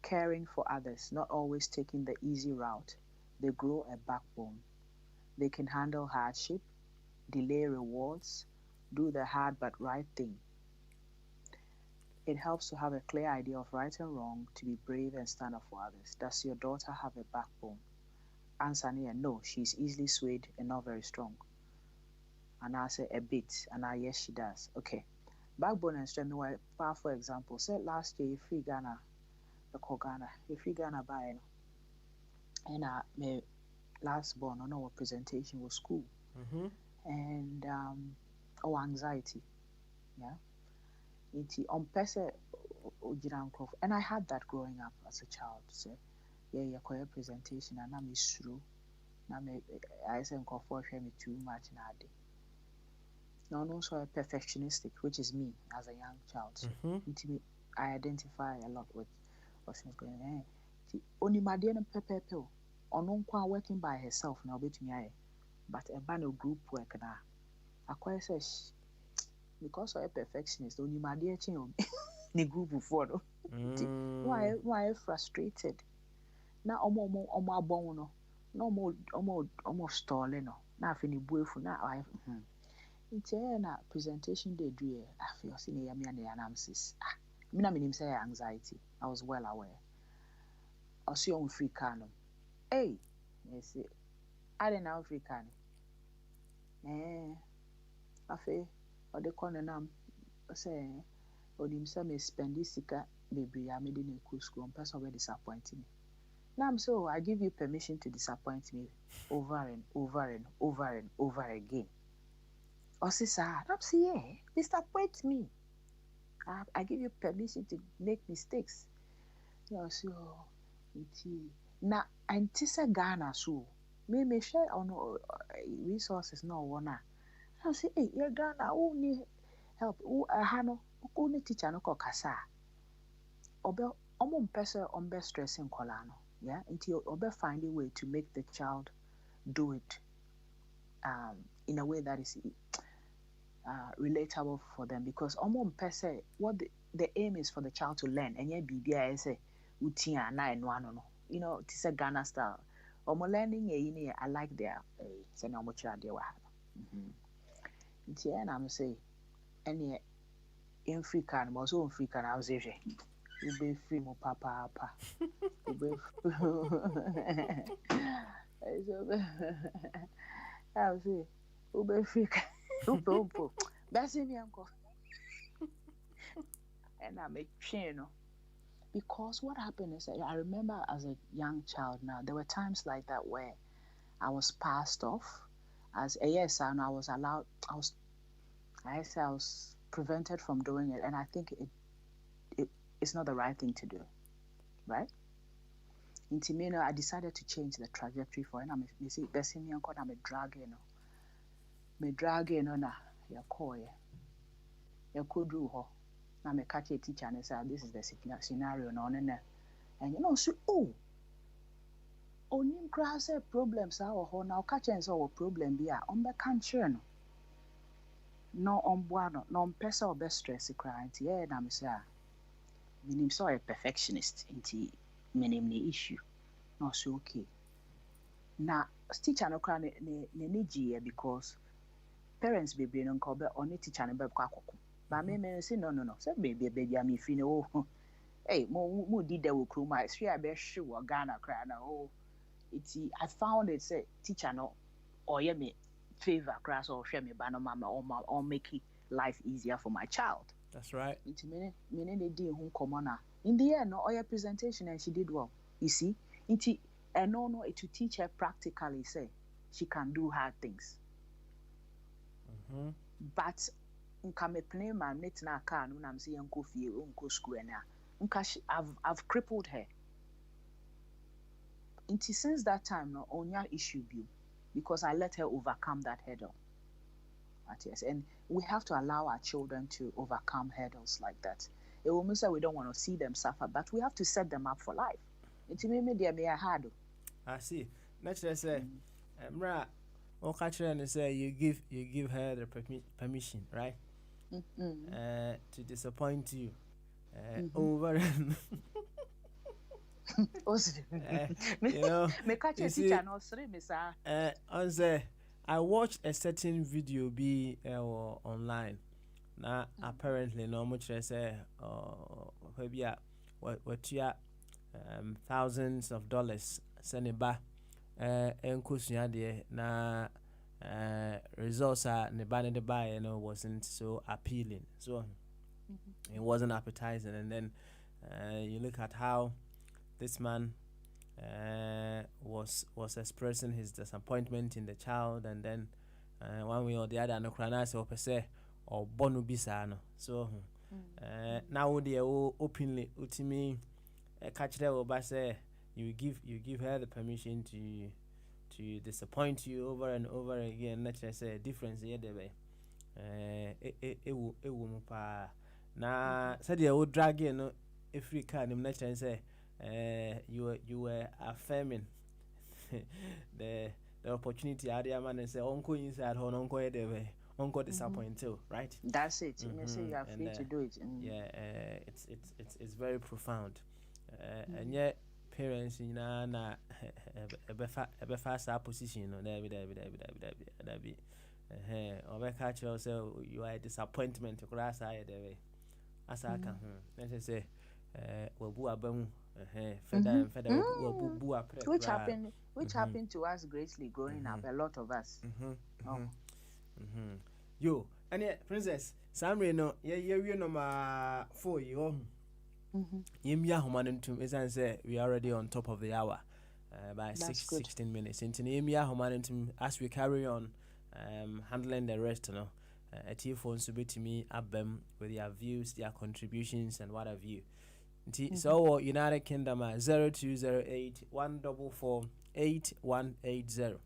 caring for others, not always taking the easy route, they grow a backbone. They can handle hardship, delay rewards, do the hard but right thing. It helps to have a clear idea of right and wrong, to be brave and stand up for others. Does your daughter have a backbone? Answer no, she's easily swayed and not very strong. And I say a bit, and I yes she does. Okay. Backbone and strength were powerful examples. Say last year, free Ghana, the Ghana, free Ghana by and my last born on our presentation was school. mm-hmm. And our anxiety. Yeah. On and I had that growing up as a child. So yeah, choir presentation and I'm through. I say for me too much now. Now also a perfectionistic, which is me as a young child. So Mm-hmm. I identify a lot with what's going on. Only my dear pepe on working by herself now between me, but a band group work now. I quite says because I'm a perfectionist, only my dear chin the group before no. Why frustrated? Now omo abon no. No almost stalling no. Now fini buefu na I nti na presentation day do I feel see me and the analysis. Me na minim say anxiety. I was well aware. I see on free can. Hey, yes, I didn't know free can. Afe or the corner nam say onim say me spend this sika bebree a me de na ku school on person will disappoint me. Now so I give you permission to disappoint me over and over and over and over again. Or say sir, I'm say yeah, disappoint me. I give you permission to make mistakes. Yeah, so na antisa Ghana so me share on resources no one. I say hey, yeah Ghana who need help who hano who need teacher no ko kasa. Obe omo mpese ombe stressing kola no. Yeah, until obe find a way to make the child do it in a way that is relatable for them, because omo mpese what the aim is for the child to learn, and yet BBI say utia na eno ano no, you know, it is a Ghana style omo learning I like their say na omo chira de wa ha ntia na am say ene in free can mo so free can I was say you be free mo papa you be I was say you be free upo that's me uncle and I make you know. Because what happened is I remember as a young child now, there were times like that where I was passed off as a yes, and I was allowed, I say I was prevented from doing it, and I think it's not the right thing to do, right? Into me, I decided to change the trajectory for it. And you see, best me and I'm dragging, me dragging on a your call, you could do her. Now me catch a teacher and say, this is the scenario, and so only grass problems are or now catch and so problem be on the country. No on buano, no pesa or best stress crying. Yeah, na me say, meaning so a perfectionist into meaning the issue. No, so okay. Now, teacher no cry ne because parents baby no call be only teacher no be kwakoko. But me say no. Say baby am if you know. Hey, mo did the work room. I see I be sure Ghana cry na oh. I found it say teacher no or yeah me favor class or share me banner mama or make it life easier for my child. That's right. It's meaning they did home common. In the end, no, or your presentation and she did well. You see, and no, it to teach her practically say she can do hard things. But nkame play man net na car no am say unko fie unko school na I've crippled her. Since that time no onya issue be because I let her overcome that hurdle. Yes, and we have to allow our children to overcome hurdles like that. It will mean that we don't want to see them suffer, but we have to set them up for life. It's me hard. I see. Naturally, say, Mra, or catcher and say you give her the permission, right? To disappoint you, over and you know. Me catch a teacher no sorry, me sir. On say I watched a certain video be online. Now apparently no much say maybe what you thousands of dollars send it back enkusua de na results are ne ba ne buy wasn't so appealing, so it wasn't appetizing. And then you look at how this man was expressing his disappointment in the child, and then one way or the other no krana se opese or bonu bisa no, so now they openly ultimately catch there over say you give her the permission to disappoint you over and over again. Let's just say difference here the way will pa na said you would drag in no every kind of nature and say you were affirming the opportunity at the man and say uncle inside her uncle the way uncle disappoint too, right? That's it. You may say you are free to do it. It's very profound. And yet parents in na a fast position no there be or catch yourself you are a disappointment to class I the way as I can let's say wabu abam feda which happened to us greatly growing up, a lot of us. Yo and yet princess Samre no we number 4 you Yimya Humanentum is answer we are already on top of the hour by 16 minutes. Into Yimya Humanentum as we carry on handling the rest, you know, a tea phone to be to me abem with their views, their contributions, and what have you. So United Kingdom 0208 144 8180.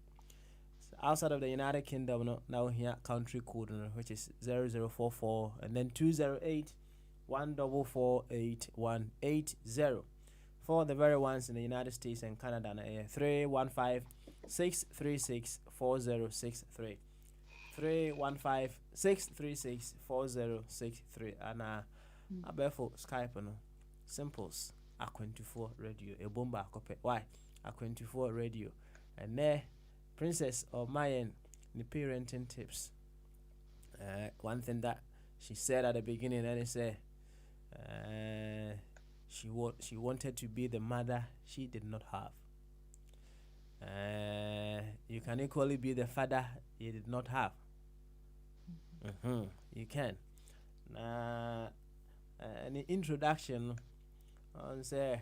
Outside of the United Kingdom now here country code which is 0044 and then 208 1448180. For the very ones in the United States and Canada, 315-636-4063. 315-636-4063. And abefo Skype no simples A24 radio a bomba copy. Why A24 radio and there Princess of Mayan the parenting tips. One thing that she said at the beginning, and it said she wanted to be the mother she did not have. You can equally be the father you did not have. You can. An introduction on say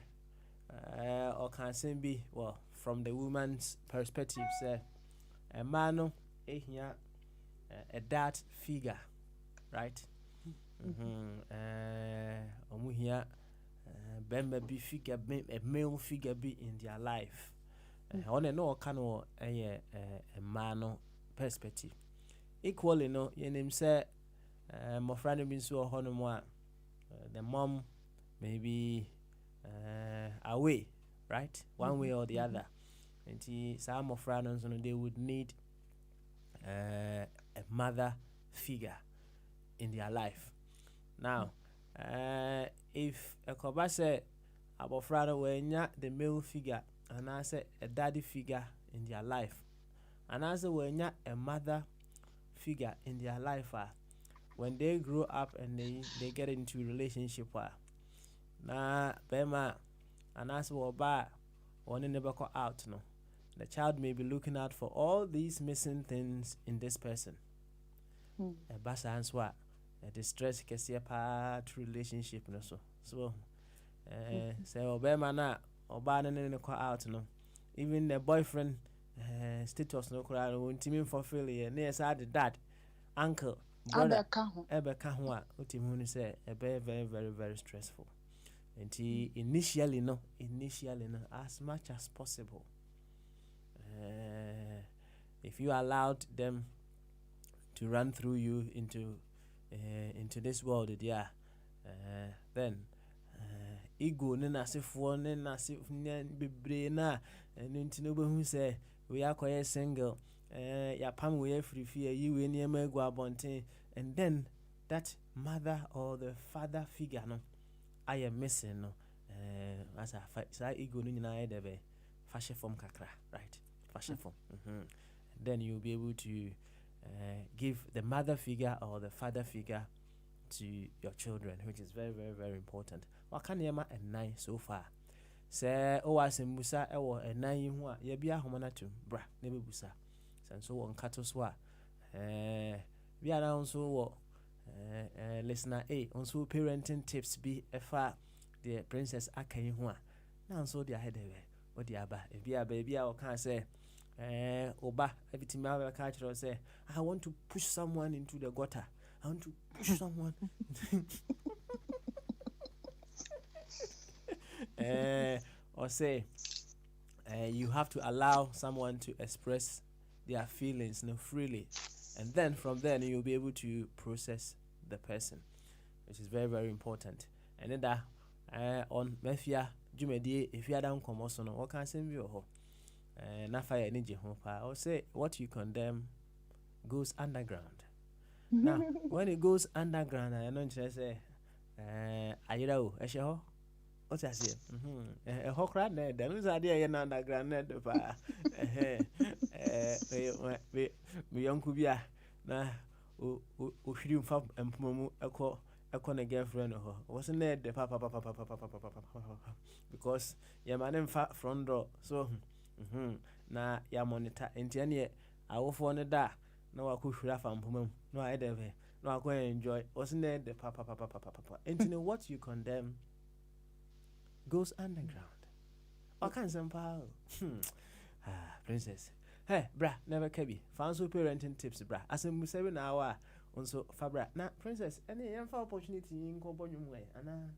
or can say be well from the woman's perspective. Say a man a dad figure right? Omu here bemba bi figure a male figure be in their life. On and no kind of a man perspective. Equally, no, your name say, my friend been so honor the mom maybe away, right? One way or the other. And some of friends, they would need a mother figure in their life. Now, if a coba say about Friday when the male figure and I say a daddy figure in their life, and I say when a mother figure in their life, when they grow up and they get into a relationship, na bema and I say ba one never go out no. The child may be looking out for all these missing things in this person. A basa answer a distress kesiya part relationship no so say obema na oba na ne ko out no, even the boyfriend status no kura no ntimi fulfill ye na say the dad uncle brother ebeka ho a otimi hu ni say e very very very very stressful. And initially no as much as possible, if you allowed them to run through you into this world, then ego ne nasefo ne nasef bebre na ntino be hu say we are single, ya pam we free fear you we near me go abonten, and then that mother or the father figure no I am missing no as a say ego no nyina de be fashion form kakra, right? Fashion form. Then you'll be able to give the mother figure or the father figure to your children, which is very very very important. What can you and nine so far? Say asem busa ewo nine hu a ye bia homana tum bra na be busa. So on katoswa bia na nso wo listener A also parenting tips be efa the princess akan hu a na nso dia hedewe o dia ba e bia o kan say oba everything I catch say I want to push someone into the gutter. I want to push someone or say you have to allow someone to express their feelings freely, and then from there you'll be able to process the person, which is very very important. And then that on mafia jumedi if you are down komoso no what can send you na fire energy home or say what you condemn goes underground. Now when it goes underground I know say ayira o ehye ho what I say a hokra na da no say dey na underground na do pa me yonku bia na o hwiri mfa empomamu ekọ na girlfriend ho was na de papa because your man mfa front door so na ya monitor enti ne awofo ne da na wa ko hwira fa mpomam no I dey no I go enjoy was na de papa enti ne what you condemn goes underground. I can't simple princess hey bra never kabi fancy parenting tips bra asem 7 hour onso fabra na princess any yemfa opportunity in komponyum way ana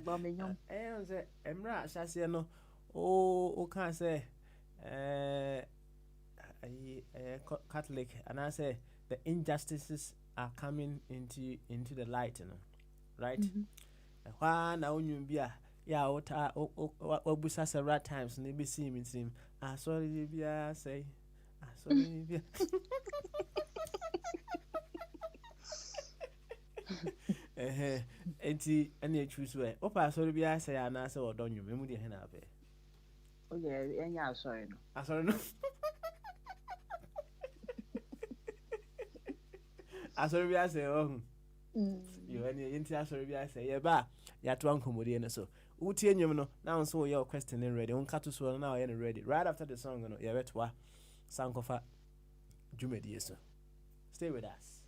ba menyom on say emra asase no o can say Catholic and I say the injustices are coming into the light, right? Why now you be yeah obusa several times and be see me seem sorry be say sorry be enti any choose way opa sorry be say na say odon you memu de he na be oh yeah enya sorry no sorry no sorry be say oh you any enti sorry be say ye ba ya to ankomodie no so utie nyum no now so your question ready on kato so now you ready right after the song no you betwa sankofa jumedie so stay with us.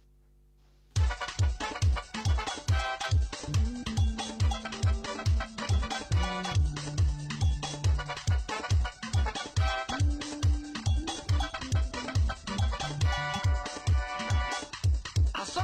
I saw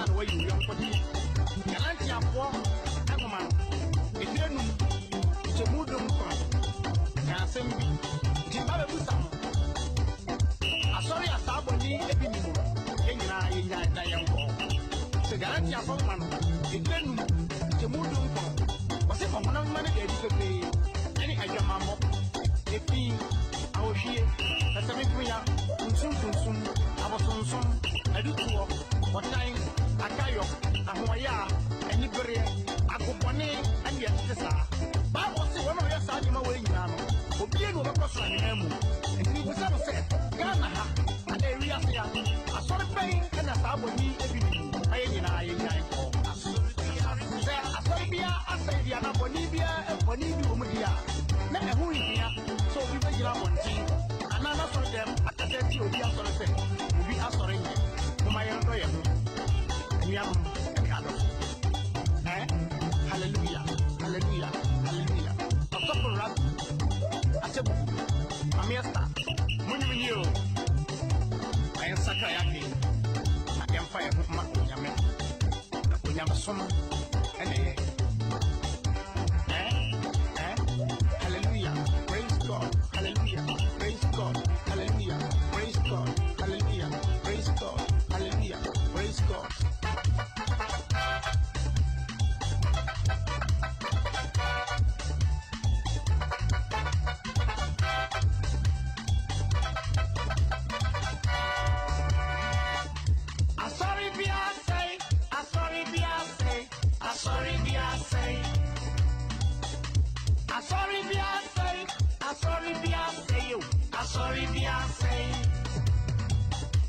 ansa na wayi wiyo nkodi galanti afo agoma edirenu chemudo mko na asembi jimbabe busa asori asaboni ebinimu yenya da yanko se galanti afo mano edirenu chemudo mko wase komona mane de difefe ani ajamamo efi awohie asemi kuya nsum abosonsom adutuo wotan akayo ahoya ani bere agobone ani atesa ba wo se wo no yesa ni ma we nyina no obie no be koso anyina mu enti bu se no se gana ha ana wi ase ya asori pen na saboni ebini aye nyina aye nyai ko asori bia ase bia na boni bia boni bi wo mu dia na ehu hia so bi be gira bonti anana so dem akaseti obi asori se obi asori nye kuma yendo ye niam ekado hallelujah hallelujah hallelujah asopro rap achebu amiesta munyiminyo ayen saka yake ayen fa ye ma onyame na onyame soma ene hallelujah praise god hallelujah praise god hallelujah praise god hallelujah praise god hallelujah praise god sorry, Beyonce.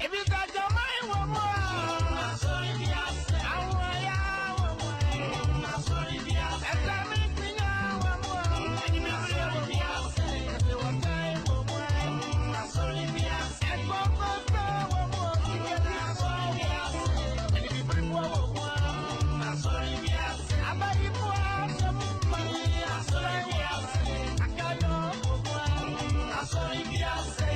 If you got your mind, one more. I'm sorry, Beyonce. I'm sorry, Beyonce. And that makes me know one more. I'm sorry, Beyonce. If you want time, one more. I'm sorry, Beyonce. And one more. I'm sorry, Beyonce. And if you bring one more, I'm sorry, Beyonce. I'm sorry, Beyonce. I'm sorry, Beyonce. I got no more. I'm sorry, Beyonce.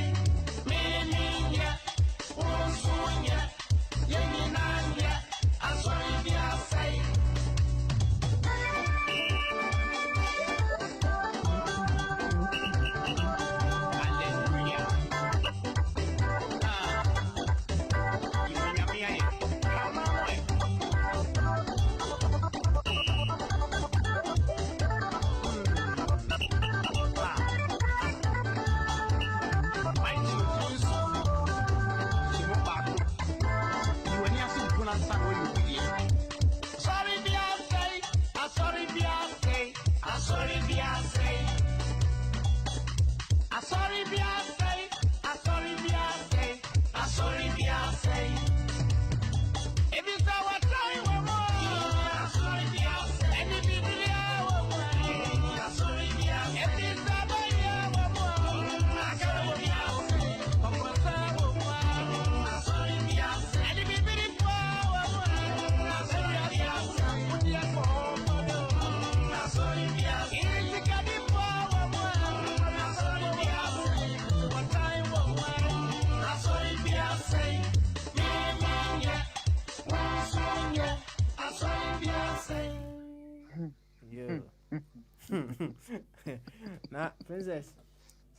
Na princess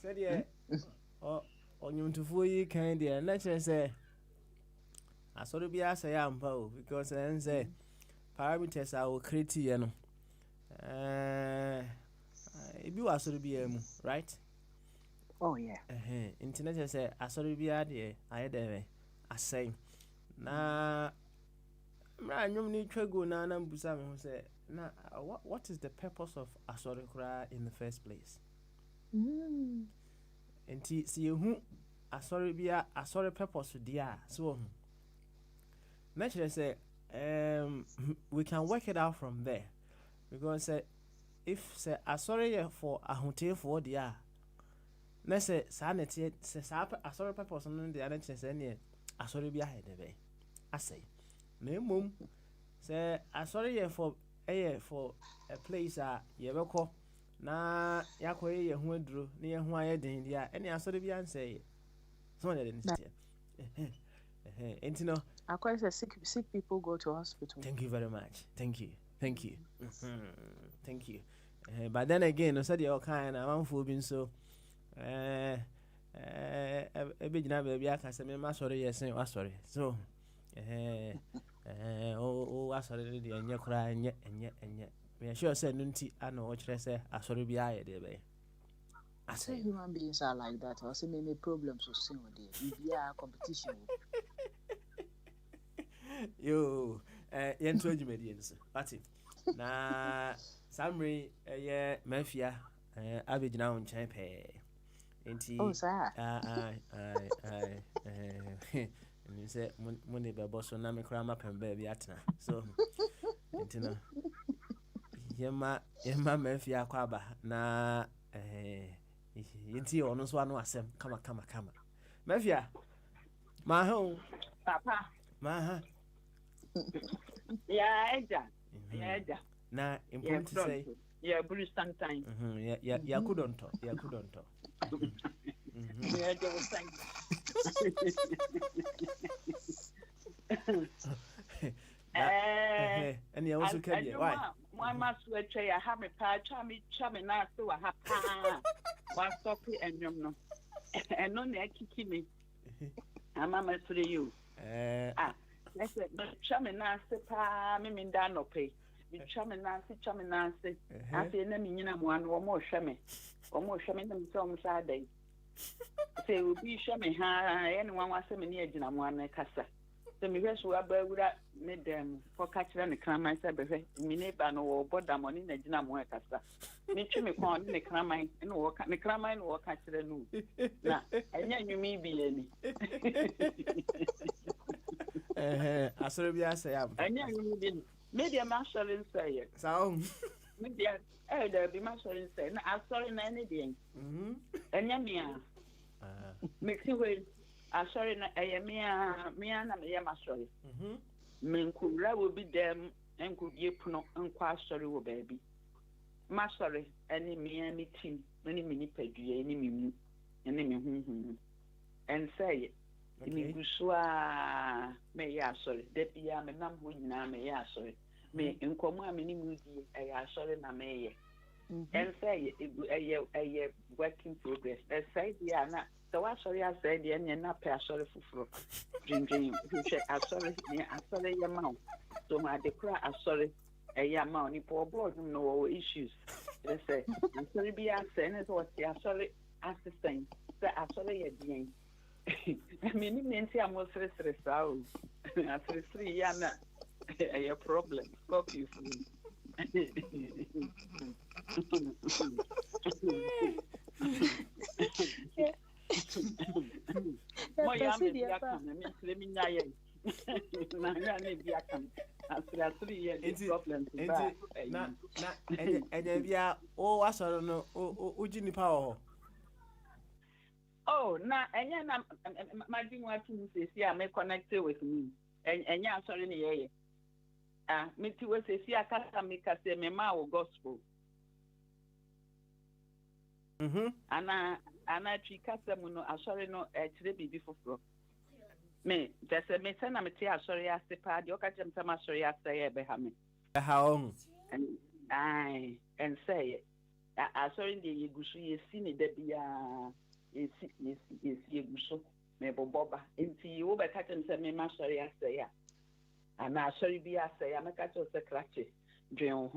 said yeah on you to fool you kind dear nature say I saw to be as I am because I say parameters I will create you know it be was to be right. Oh yeah. Internet say I saw to be at the I had a say na you need to go na busam who say now, what is the purpose of Asorikra in the first place? And see who Asori purpose dear. So naturally say we can work it out from there. Because if say Asori for a hotel for dear, let's say sanity says Asori purpose on the other chance any Asori be ahead of it. I say, no mum say Asori for a place ye beko na yakoye ye hu aduro na ye hu aye den dia ene asori bia say so na den And you know, Of course, sick people go to hospital. thank you very much. Thank you. Thank you. Thank you. But then again, I said your kind of unfolding so. A bit now, baby, I can say, I'm sorry, yes, I'm sorry. So, oh, sorry, and you cry, and yet. Me sure said, Nunti, I know what you say, I sorry, be I, dear. I say human beings are like that. I say many problems with sin with it. We are competition. Yo, yentu adwumadienso ati na samre mafia abegyina wo nkyɛn pɛɛ enti Oh, sir. ni sɛ mo ne bɛbɔ so na me kora mapɛm baabi atena so enti no yɛma mafia akɔ aba na yɛnti ɔno nso ano asɛm kama mafia maha Papa. maha Yeah, Eja. na important to say Yeah, Bruce sometime. ya kudonto Yeah, they will thank and you also can be why my master tray I have a pie chummy now so I have one soppy and no and no neck kicking me. I'm a to you. Let's say chummy now pa me mean down no pay. Me chummy Nancy. I say, let me in one or more shammy them some Saturday. Say, will be shammy, anyone was a near Jina one cassa. The mirrors were with that made them for catching and the cram myself, me neighbor no bought them on in the Jina one cassa. Me chimney corn in the cramine and walk and the cramine walk catch the new. Now, and yet you may be any. I saw you say, and yet you didn't. Maybe a marshal in say it. Sound. Maybe there'll be marshal in say, I'm sorry, anything. And Yamia. Make you wait. I'm sorry, me and I'm sorry. Men could will be them and could ye puno and quite sorry, baby. My sorry, any me any team, any mini pedi, any me, and say it. Me guswa me ya sorry depi ya me nam ho nyina me ya sorry me nkomo a me ni mudi ya sorry na me ye and say a working progress say dia na so wa sorry I say dia na pe sorry fufuro drinking which I sorry ya ma so ma de kra sorry ya ma ni po board no issues they say sorry be I say na so ya sorry assistant say I sorry ya bien I mean, I'm almost 3 hours. After 3 years, a problem. Stop you. Oh, now, and yeah, my thing was to say, yeah, may connected with me. And yeah, sorry, yeah. Me too, say, see, I can't make us say, me ma gospel. And I treat Casamuno, I sorry, no, actually be before. Me, just a me send a tea, sorry, I say, pad, you catch them some sorry, I say, Behame. How? And say, I sorry, the Gushi, see me, there be yes, you so me boba. Inti you over catch and say me sorry I say ya. And I sorry be I say I make catch us a cratchy. Dream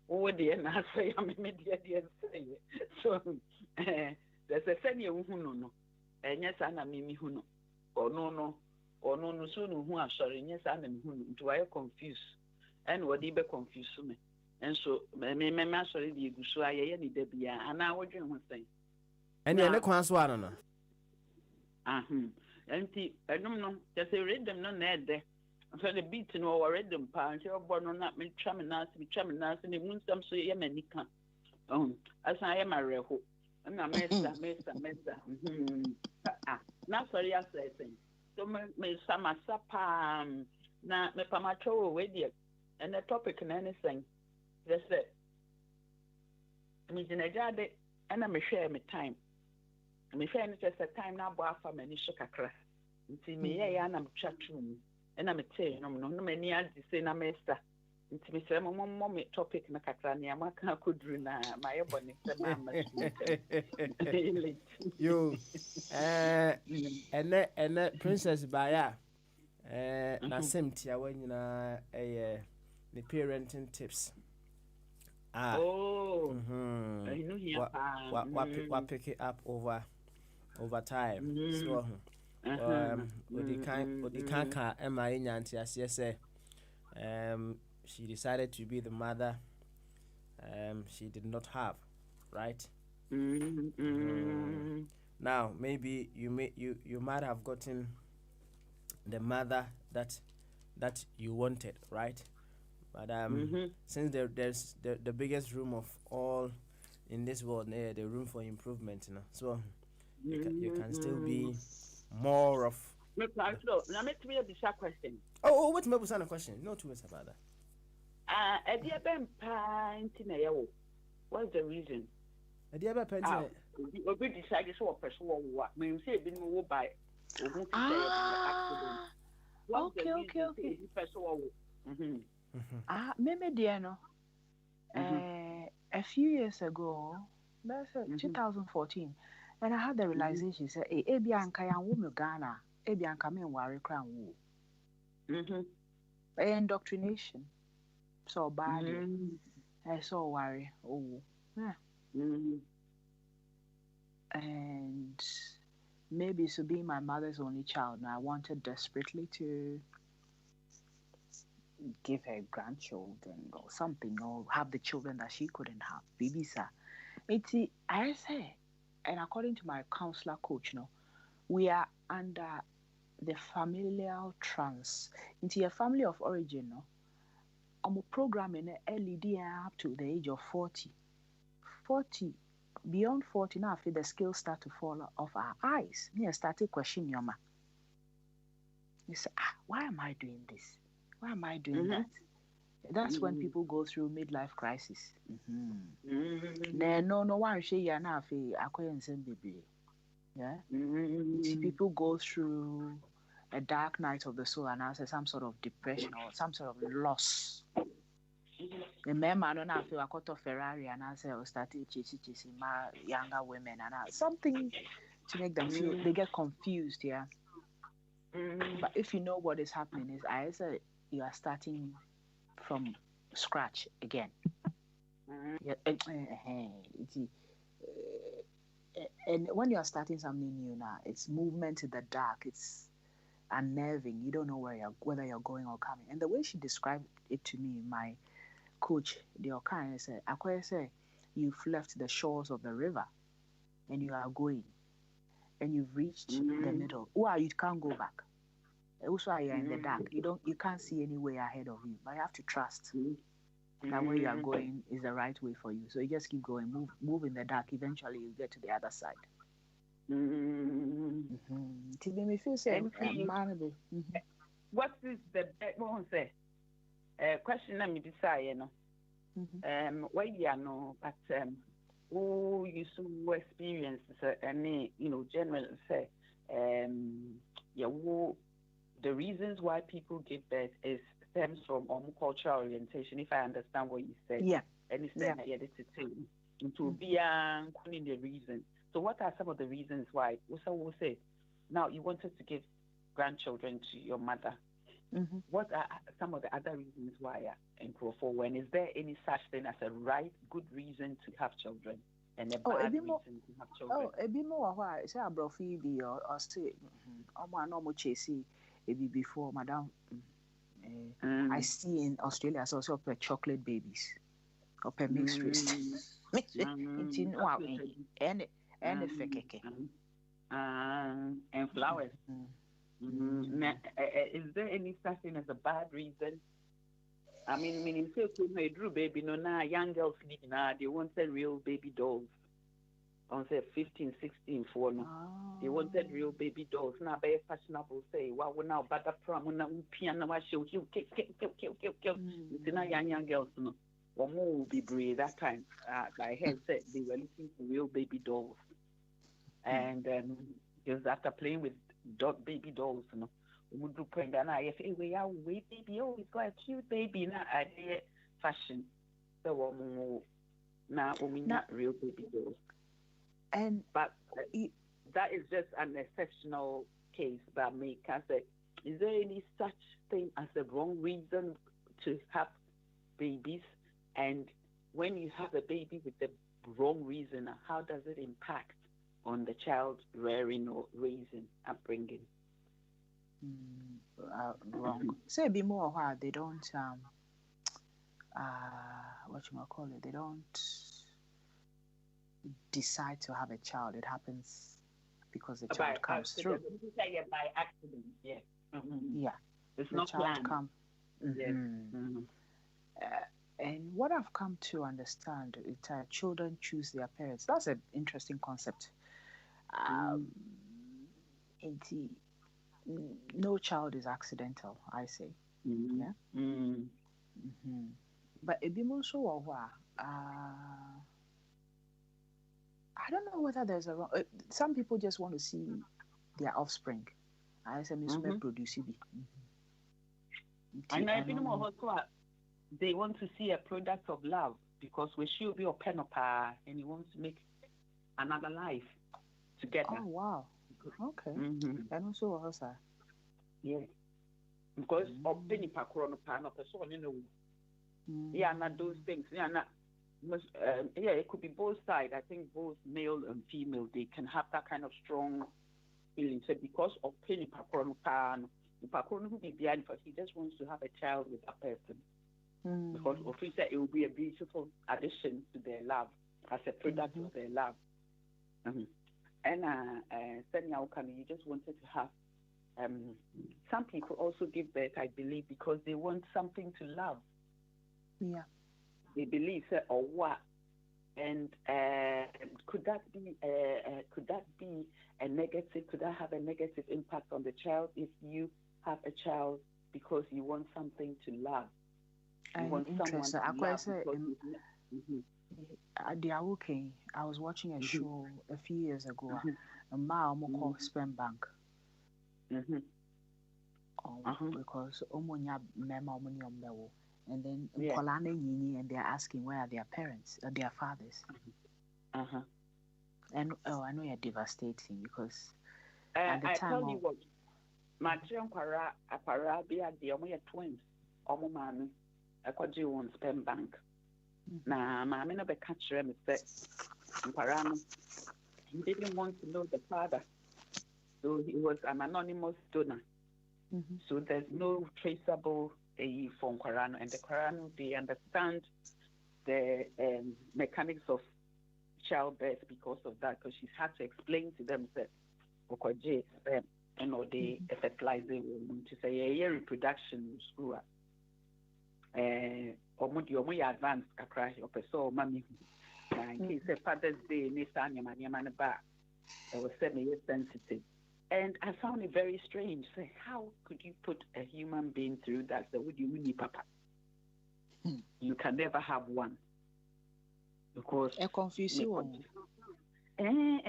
oh dear na say I me dear say. So there's a send you who no. And yes I me who no. Or no soon who are sorry, yes I am who do I confuse. And what be confuse me. And so me sorry the gusu I any debia and I would dream one thing. And you're not quite one, no. And I don't know, just a read them no net there. For the beating or read them, parent, you're born on that, me charming us, and the moon some so yamanica. As I am a reho, and I mesa. Not sorry, I say, so me some sapa, na me pamacho away, dear, and the topic and anything. Just that. I mean, I got it, and I'm a share my time. Me friend just a time now boy for many shakra. Nti me ya na metwa twum. Na me tell no many adi say na mesta. Nti me say mo me topic na kakra na ma kan koduru na my body say ma ma. Yo, and Princess Baya, na same tia when you know the parenting tips. Oh, I know here. What pick it up over time. So, Odi Kanka Emma Inyanti as yes, she decided to be the mother she did not have, right? Now maybe you might have gotten the mother that you wanted, right? But since there's the biggest room of all in this world, the room for improvement, you know. So you can still be more of. Now make me a bizarre question. Oh, what's my question? No two ways about that. Edia ben painting na yawo. What's the reason? Edia ben painting. Obi decide so person wo. Me say bi no wo by. Ogun ti say accident. Okay. Maybe dear no. A few years ago, that's 2014, and I had the realization say, "Ebi anka ya wo me Ghana, ebi anka me worry crown wo." Indoctrination, so bad. I saw worry. Oh, yeah. And maybe so being my mother's only child, and I wanted desperately to give her grandchildren or something, or have the children that she couldn't have. Baby, sir. I say, and according to my counselor coach, we are under the familial trance. Into a family of origin, I'm programming LED up to the age of 40. 40, beyond 40, now after the skills start to fall off our eyes. Me started questioning your ma. You say, why am I doing this? Why am I doing that? That's when people go through midlife crisis. No one say you're not yeah. People go through a dark night of the soul and answer some sort of depression or some sort of loss. The men I don't know if I got a Ferrari and I say or started chasing my younger women and something to make them feel they get confused, yeah. But if you know what is happening, is I say you are starting from scratch again. And when you are starting something new now, it's movement in the dark. It's unnerving. You don't know whether you're going or coming. And the way she described it to me, my coach, the Okane said, "Akoya say you've left the shores of the river, and you are going, and you've reached the middle. Wow, you can't go back. Also, you're in the dark. You can't see any way ahead of you. But you have to trust that where you are going is the right way for you. So you just keep going, move in the dark. Eventually, you get to the other side." To me feel so manable. What is the question? Let me decide. Why you know, but who you so experience any general say the reasons why people give birth is stems from cultural orientation, if I understand what you said. Yeah. And it's then into be the reason. So what are some of the reasons why? So we'll say, now you wanted to give grandchildren to your mother. What are some of the other reasons why for when? Is there any such thing as a good reason to have children and a bad reason to have children? A bit more why say abrofi be or say normal chasey before madam. I see in Australia as also per chocolate babies or per mixed race. And flowers. Is there any such thing as a bad reason? I mean, say we drew baby, now young girls they wanted real baby dolls. On say 15, 16 for no. They wanted real baby dolls. Now very fashionable say, well, we now bad prom, now piano, show you kill. It's now young girls no. One more will be brave that time. I heard said they were looking for real baby dolls. And just after playing with baby dolls, you know. Would do point and I say, we are way baby, oh, it's got a cute baby, now I fashion. The woman now, not real baby dolls. And But that is just an exceptional case that may can say, is there any such thing as a wrong reason to have babies? And when you have a baby with the wrong reason, how does it impact on the child's rearing or raising, upbringing? Wrong. Say be more why they don't what you might call it, they don't decide to have a child. It happens because the child comes through. By accident, yeah. Mm-hmm. Yeah. It's the not child planned. come. Yes. Mm-hmm. And what I've come to understand is children choose their parents. That's an interesting concept. No child is accidental, I say. Mm-hmm. Yeah. Mm-hmm. Mm-hmm. But it be more so I don't know whether there's a wrong. Some people just want to see their offspring. I say, Miss produce it. I know they want to see a product of love because we should be a penopa and he wants to make another life together. Oh wow. Okay. Mm-hmm. And also also. Yeah. Because of penny pakrono pan of person, you know. Yeah, not those things. Yeah, not yeah, it could be both sides. I think both male and female, they can have that kind of strong feeling. So because of penny pakrono pan, pakrono who be behind first, he just wants to have a child with a person. Because officially it will be a beautiful addition to their love as a product of their love. And you just wanted to have some people also give birth, I believe, because they want something to love. Yeah. They believe or what. And could that be a negative? Could that have a negative impact on the child if you have a child because you want something to love? You want someone to love. I was watching a show a few years ago. A mom called Sperm Bank. Because and then and they're asking where are their parents, their fathers. And I know you're devastating because at the time. I tell you what, my children be at the twins, mommy. I could do on Sperm Bank. Now, mammy never catch them. He didn't want to know the father, so he was an anonymous donor. So there's no traceable from Quarano, and the Quarano they understand the mechanics of childbirth because of that. Because she's had to explain to them that Okoje they fertilizing to say a reproduction screw up. Omo advanced kakra opeso mami in case the Father's Day Nissan ba it was semi-sensitive. And I found it very strange. Say, how could you put a human being through that? So would you need papa? You can never have one. Because I confuse you. And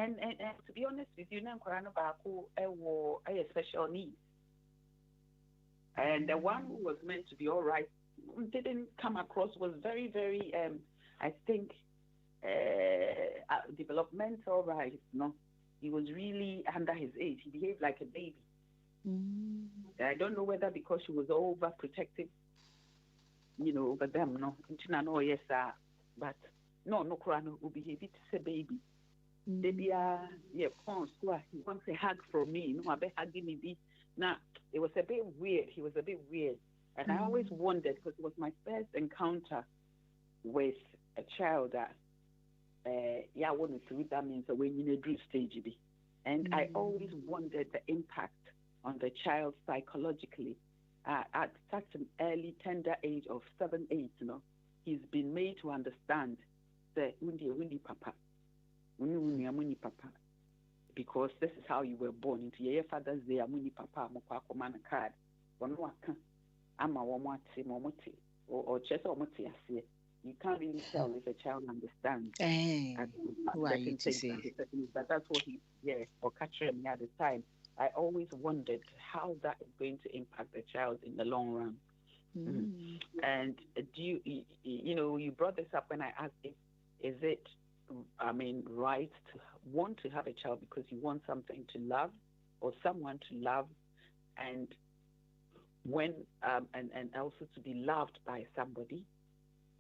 to be honest with you, a special needs. And the one who was meant to be all right didn't come across, was very, very, I think, developmental right, He was really under his age. He behaved like a baby. I don't know whether because she was overprotective, over them, no, yes, but no, Kurano will behave it as a baby. Baby, he wants a hug from me, I bet hugging me. Now, it was a bit weird. He was a bit weird. And I always wondered, because it was my first encounter with a child that, I wanted to that means when you drew stage. And I always wondered the impact on the child psychologically. At such an early, tender age of 7, 8, he's been made to understand the undi papa. Uni papa. Because this is how you were born. Into your Father's Day, Amuni Papa, Mokwakomana card. Ama Womati, Momoti, or Chesa Omoti. You can't really tell if a child understands. Who are you to say? But that's what or catch him at the time. I always wondered how that is going to impact the child in the long run. And do you brought this up when I asked is it, right to want to have a child because you want something to love or someone to love, and when and also to be loved by somebody,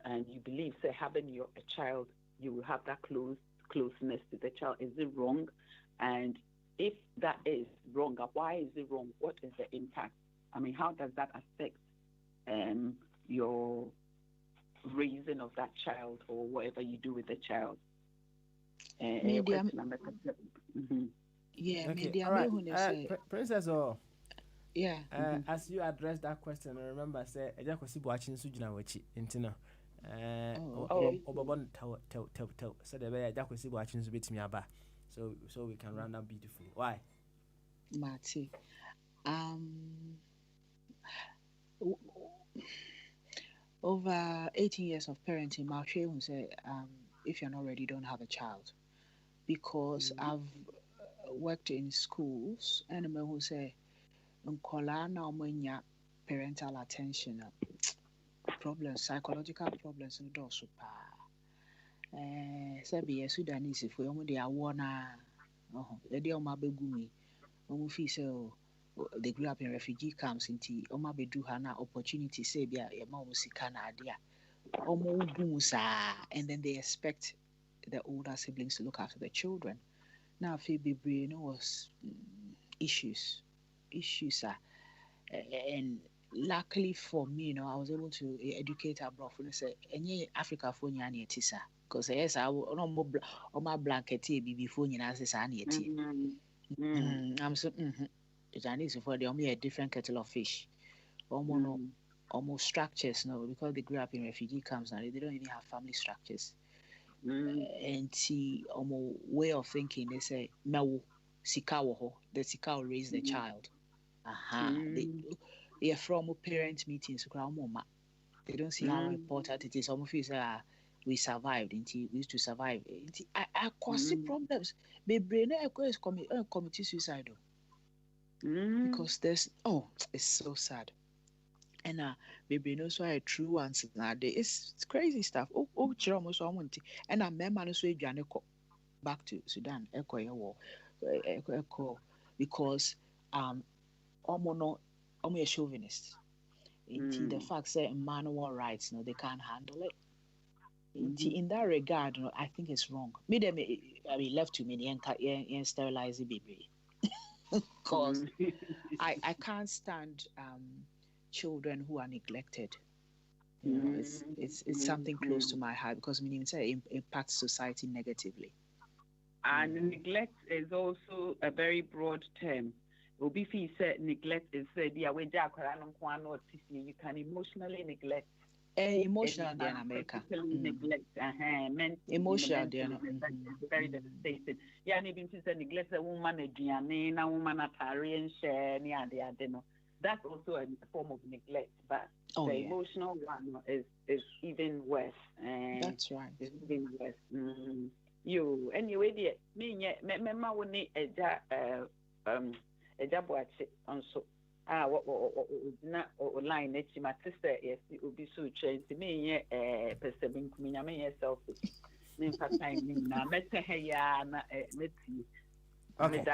and you believe, say, having a child, you will have that closeness to the child. Is it wrong? And if that is wrong, why is it wrong? What is the impact? How does that affect your raising of that child or whatever you do with the child? Media. Yeah, okay. Media. All right. Princess, yeah. As you address that question, remember, say, I just watching Sujina Wachi, Intina. Obabon tell. So the way I just watching Zubit Miaba. So we can run up beautifully. Why? Marty. Over 18 years of parenting, Marsha will say, if you're not ready, don't have a child. Because I've worked in schools, and I will say, parental attention, problems, psychological problems, and also Sabi Sudanese, if we only are one, the dear Mabegumi, they grew up in refugee camps in T. Omabe do hana opportunity, say, be a Mamusicana idea. And then they expect the older siblings to look after the children. Now, Phoebe Brian was issues, and luckily for me, I was able to educate abroad and say, any Africa for Nyani Tisa, because yes, I will no more on my blanket before you answer Saniety. I'm so, the Chinese for the only a different kettle of fish. Almost structures, because they grew up in refugee camps now, they don't even have family structures. And see, almost way of thinking, they say, "Mewo sikawo, the sika will raise the child." They are from parent meetings. They don't see how important it is. Some of you say, we survived. We used to survive. I cause problems. My brain is committee suicide. Because there's it's so sad. And baby knows why true ones nowadays. It's crazy stuff. Almost want and remember so back to Sudan. Echo because I'm a chauvinist. The fact that manual rights, they can't handle it. In that regard, I think it's wrong. Left to me and sterilize the baby. Because I can't stand children who are neglected. It's something close to my heart because it impacts society negatively. And neglect is also a very broad term. Obifi said neglect is said, you can emotionally neglect. Emotional in America. Neglect, emotional, very devastating. Yeah, maybe to neglect a woman, a woman and share, that's also a form of neglect, but the emotional one is even worse. That's right. It's even worse. You anyway, me we need Adzagba'S also. What line that my sister yes, it will be so changed to me. Person me yourself. Me time now. Better here na let's see. Okay.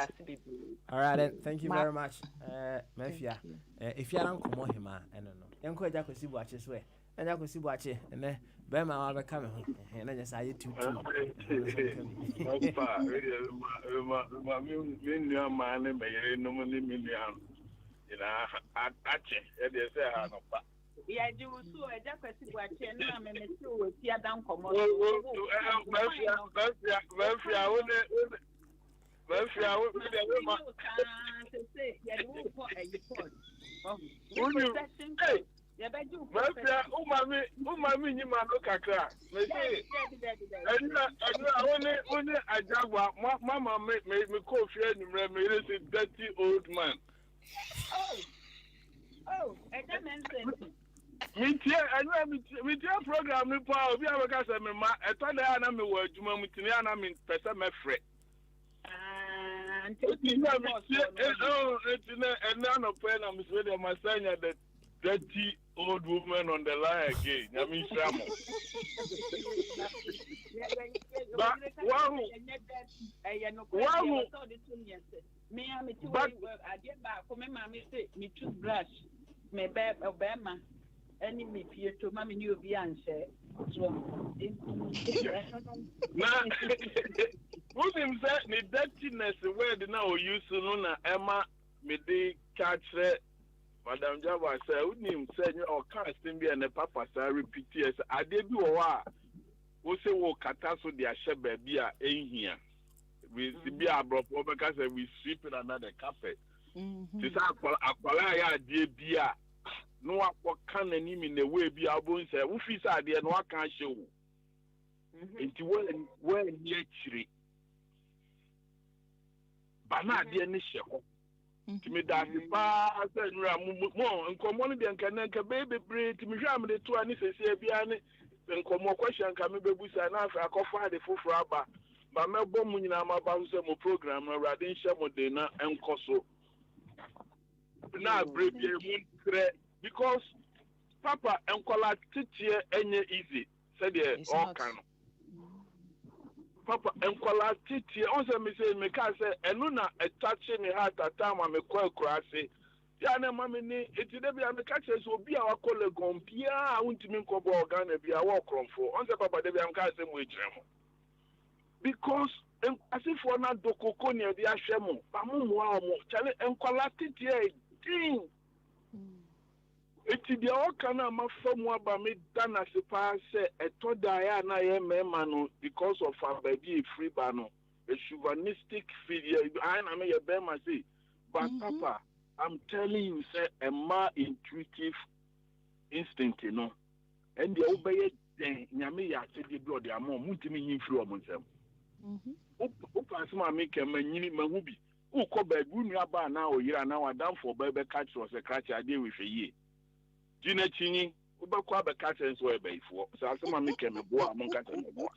All right then. Thank you very much, Mafia. If you don't come on him, I don't know. Yanko Adzagba'S watches way. And I could see watching, and then Bema will come home. And I just say to yeah, you so Adzagba'S watching, and I'm a true tear down common. Umami ni mano kakra. Me say, only Adzagba'S. Mama me call friend me say dirty old man. And that means Me tia program me pa obi abaka say me ma eto da na me wo adwuma mutini ana me pese me frɛ. until it's not a pen. I'm saying my son had the dirty old woman on the line again. I mean, Shamo. But me, I'm too I get back for my mammy say me toothbrush, me bear Obama, any me fear to mammy new Beyonce. Now, who's himself the dirtiness where the now use to know Emma me de catch Madam Java said, who name said or casting be and the papa say repeat yes, I did do a while. We say, well, Catasso, the Ashebe, be in here. We be a bro, because we sweep in another carpet. This Aqualaya, dear beer. No, what can any in the way be our bones? Who feels idea, no, I can't show. Into well, near tree. But not the initial. To me, that the past and more and come on and can baby breed to me, jam the two and say, Biane. And come more question can be and after I call the full rubber. But my bomb in our Bausamo program, Radin Shamodena and Koso. Now, brave because Papa and Kola Titia any easy, said all kind. Papa and Kola Titia also me say, me can say, and Luna a touching me heart at time I'm a quite crassy. Yana mammy, it's the be the catchers will be our colleague on Pia. I want to make a ball gun and be a walk on for. On the Papa, they be casting with them. Because, as if we're not the coconia, the Ashemo, Pamu, Charlie, and Quality, ding. It's the all kind of somewhere by me done as a pass, a to Diana, I am a because of our baby free bano, a chauvinistic figure. I am a bema say, but Papa. I'm telling you, sir, a more intuitive instinct, you know. And the obey then Yami said the blood, they are more multi through among them. Pass my make a man, Mahubi, who called by Gunyaba now, year now, I down for baby catch was a catch I did with a year. Gina Chini, Ubaquaba catch and swear by for, so I saw my make a boy among catch and a boy.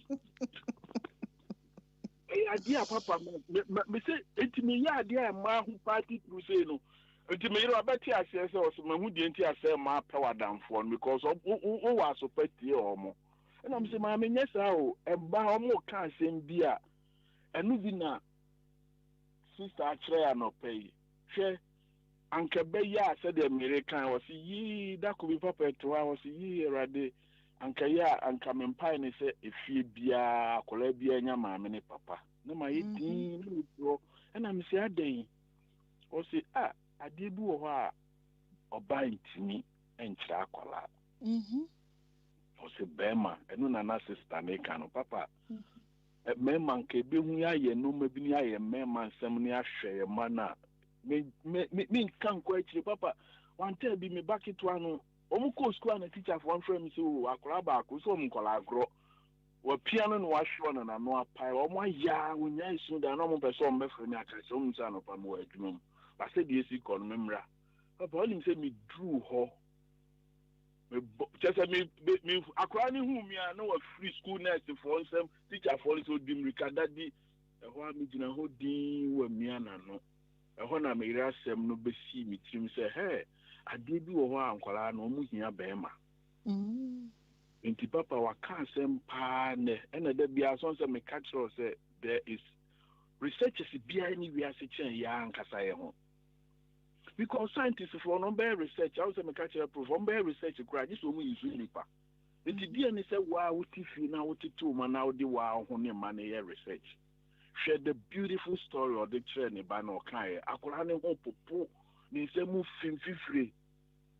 Idea, Papa, me say, it's me, idea, ma who party to say no. Nti me yero abeti ase se osoma hu die nti ase ma power down for because o was so peti omo and am say ma me nyesa o e ba omo ka asem bia enu bi na sister akere no pay hwe anka be ya ase de American was yi that could be papa to was yi erade anka ya anka me mpai ne se efie bia akola bia nya ma me ne papa no ma yedin no pro and am say adan o say I did do a buying to me and Chacola. Was a Bema, and no sister, Nakano, Papa. A man can be me, no, maybe I am man, some near share manner. Me can't quite you, Papa. One tell be me back it one. Almost school and a teacher of one friend, so I crab, who's home colagro. Well, piano and wash one and I know a pile. Oh, my ya, when I soon the normal person, my friend, I can son of a more room. I said, yes, you call memra. Papa, all him said me drew her. Just me, I cried whom me, I know a free school nurse for some teacher for so dim Ricardadi, a while me in a whole dean with me and I know. A when I made us no be see me, Tim say, hey, I did do a while, Colano, moving a bema. Inti Papa, wa can't send pan, and there be a son me catch or say, there is researchers behind me, as a chain, young Casayo. Because scientists for number research, I was a catcher proof on bear research, this woman is really pa. The DNA said, wow, what if you now to 2 man now the wow, honey money research. Share the beautiful story of the train in Bano Kai. I could have no popo, they say move free.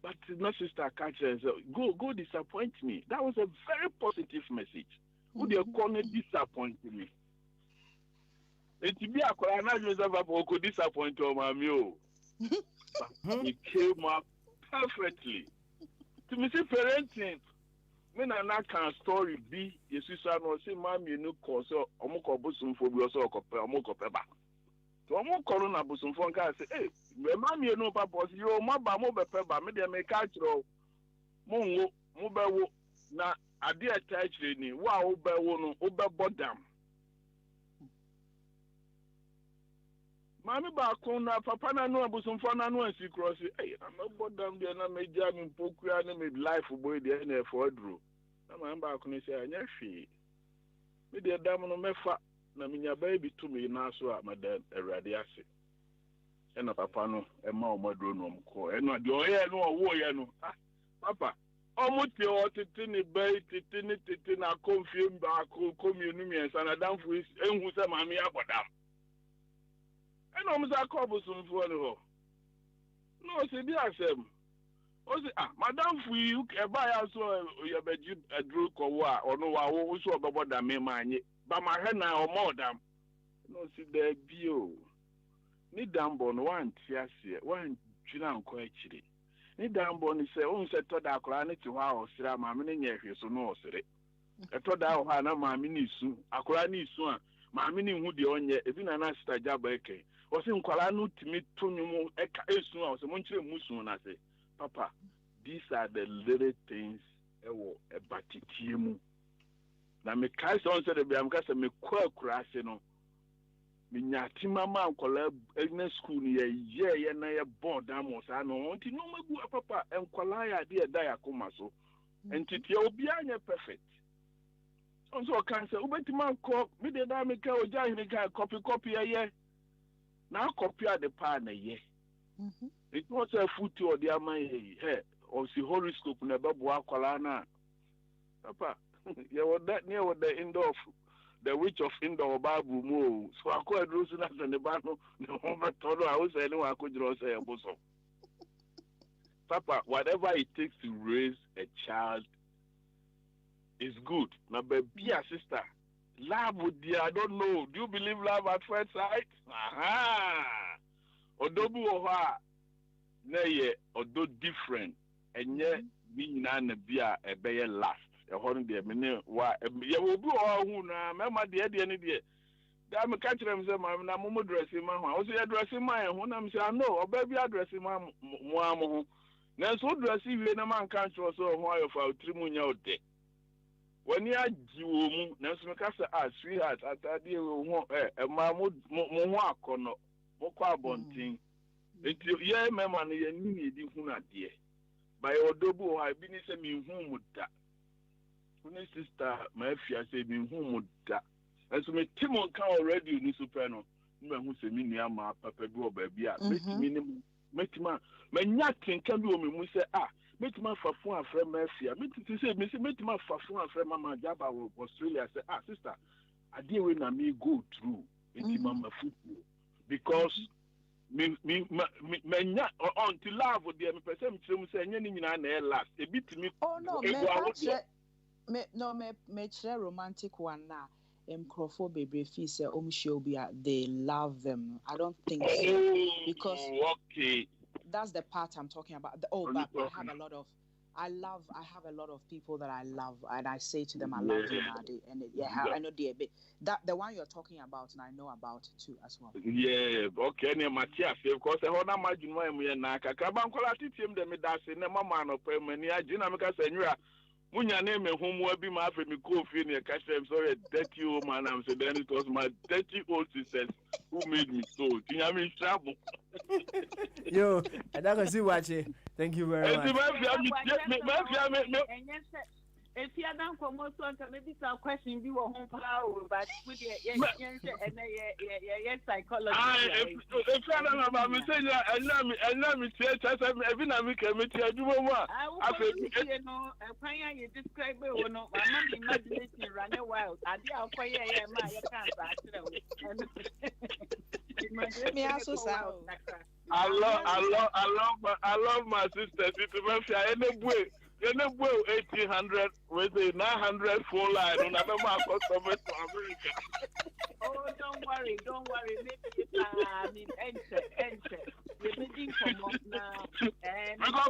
But not sister catcher, go disappoint me. That was a very positive message. Would you call it disappoint me? It be a colour could disappoint my mule. It came up perfectly. To me, say parenting. When I can story be, yes, you say, Mammy, you know, cause Omoko Busum for your so Omoko Peba. So Omoko on a Busum for say, hey, Mammy, you know, Papa, you're Maba Moba Peba, maybe I may catch you. Mongo, Moba, na I did attach any, wow, Oba Bodam. Mammy Bakuna, Papa no abusumfa na no ansi cross. Hey, I'm a bodam there na me jam in pokua na me life boy there na for dro. Na man ba ko say anya hwe. Me de dam no mefa na me nya baby to me na so a madam Awurade ase. E na papa no e ma o madro no mko. E no de oye no wo ye no. Ah, papa, omuti o tete ni bai tete na confirm ba ko commune mi ensa na dam fu enhu se mami abodam. And I'm a couple some for no. No, say be asem. O say madam fu you buy also your bedroom a drew or no wa wo so about that me man. But my head now or more dam. No, see there bio. Ni dambon one tiasie, one china quite chili. Ni dambon say on set to that clan to how sira mammy near here so no say. I thought that Hana mammy soon. A cranny soon. Mammy who the onye, even an asta jabeke. Was in Kuala to meet Tony Eka Esu, I was a Montre Musun. I say, Papa, these are the little things a batitimu. Now, me cast on said, I'm cast a me quirk crassino. Minatima man collab in school near ye and I born damos. I know, want to know my papa and Kuala dear Diacomaso. And Titio Bianya perfect. Also, cancer, Ubetiman cop, me the Damika or Janica copy a year. Now compare the partner, yeah. It was a foot or the amay hair or the horoscope never Boacolana. Papa, you were that near with the end of the witch of Indo Babu Moo. So I called Rosinus and the battle. No one told I was anyone I could draw say a bosom. Papa, whatever it takes to raise a child is good. Now, be a sister. Love with the I don't know. Do you believe love at first sight? Aha! Odobu oha neye odo different. And yet being an beer a bear last. A horn dear minute why you will do all who na mamma dear the any dear. Damn catch them say my mumu dressing my house. Was dressing my own? I'm saying no, or baby addressing my mom. Now so dressing when a man can't show so why of our trimunya out there. When you are Jew, Nansmacasa, sweetheart, at that dear a mammoth Moacono, Moqua Bonting. Until ye, mamma, you need Huna dear. By Odobo, I've been a me whom would that. When a sister, my fear say me whom would that. As me Timon can already in soprano, who say me near my papa go baby, make my nothing can do me, we say, make my for a friend Mercy. I say, make my for a friend Mamma Jabba of Australia. Say, sister, I deal with me go through into Mamma football because me until love with them, person say, anything in an air last. A bit to me. Oh, no, me romantic one now. Microphone fee say they love them. I don't think so because okay. That's the part I'm talking about. But I have a lot of people that I love, and I say to them, I love you, Nadi. And I know they that the one you're talking about, and I know about it too as well. Yeah, okay, near Matthias, of course, I want to imagine why we are Naka. Kabankola team them that's in the Mamma of Permania, Jinamica Senora. Munya name and whom will be my friend coffee in a cash. I'm sorry, dirty old man. I'm saying then it was my dirty old sisters who made me so. I'm in trouble. Yo, I don't see watching. Thank you very much. If you don't come out, maybe some question be home power, but with your psychology. If I don't know about me, saying, and let me say, every time we can meet you, I know, you describe it or not. My imagination run a while. I love my sister. In the way 1800 with a 900 full line on another customer to America. Oh, don't worry. Maybe enter. We're making come up now. And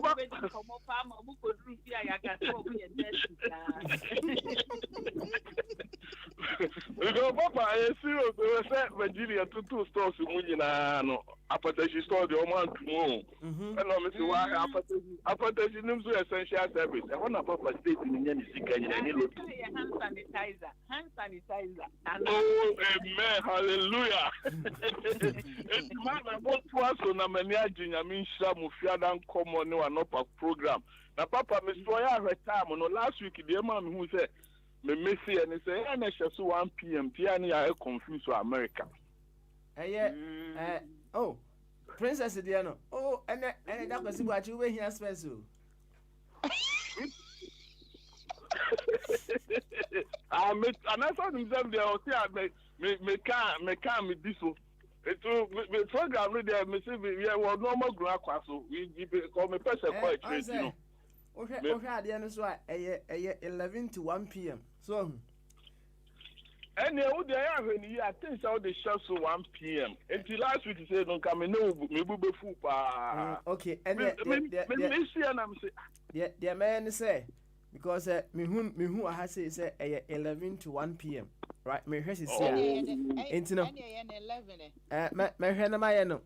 we're making come up farmer who could reach here. I got to be a Because Papa, I serious. We say Virginia two stores in Mujina, no. After she store the woman to move. And I'm saying why after she knows essential service. I want to Papa state in the music and hand sanitizer. Hand sanitizer. Oh, amen, hallelujah. It's man about twice on a mania junior mean Shamu Fiadan common no an upper program. Now, Papa, Miss Roya retirement no last week, the man who said, me Missy and he said, and it's 1 p.m. Tiani are confused to America. Oh, Princess Diano. Oh, and that was what you were here special. And I saw himself there, me can't this one. It's program with them, we are normal grad so we call me person quite straight, you know. Okay, the end is why 11 to 1 p.m. So, and they would have any, I think so they shut so 1 p.m. Until last week, he said, don't come in, no, maybe before. Okay, and the man say, because me who I say 11 to 1 p.m. Right, me hear say, into no, me hear no,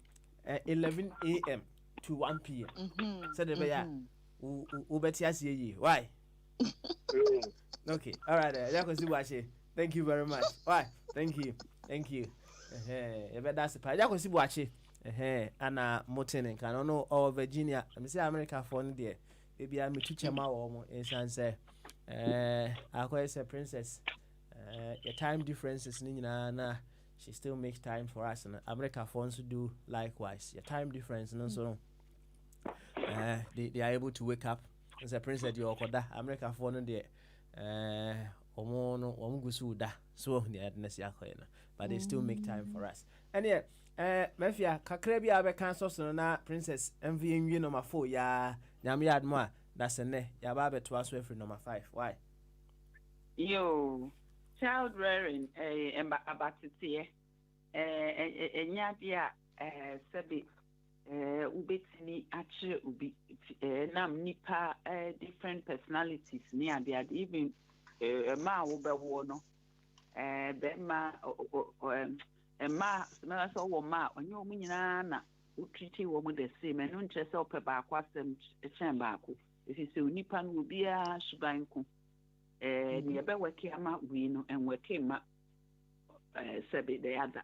11 a.m. to 1 p.m. So the way why? Okay, all right, that was the watch. Thank you very much. Why? Thank you. That's the part. That was the watch. Anna Moten and can know all Virginia. I'm say America for there. Maybe I'm a teacher or and say, I call a princess. Your time differences, Nina. She still makes time for us, and America wants to do likewise. Your time difference, and so they are able to wake up. As a princess, you are America for there. So but they still make time for us. And yeah, Mafia, Kakrebi Abe Council, so now Princess MV number 4, ya Yamiad Moa, that's a ne, Yababe to us with number 5. Why? Yo, child rearing, about it here, Yadia, Sabi, Ubetini, actually, Ubi, Nam Nipa, different personalities near the even. Ma wo be wo no be ma ma smela so wo ma onye o nyina na o treat wo mo the same no nche se ope ba kwasem chen ba ko if you nipa no obi a suban ko ne be weke ama wi no enweke ma sebe the other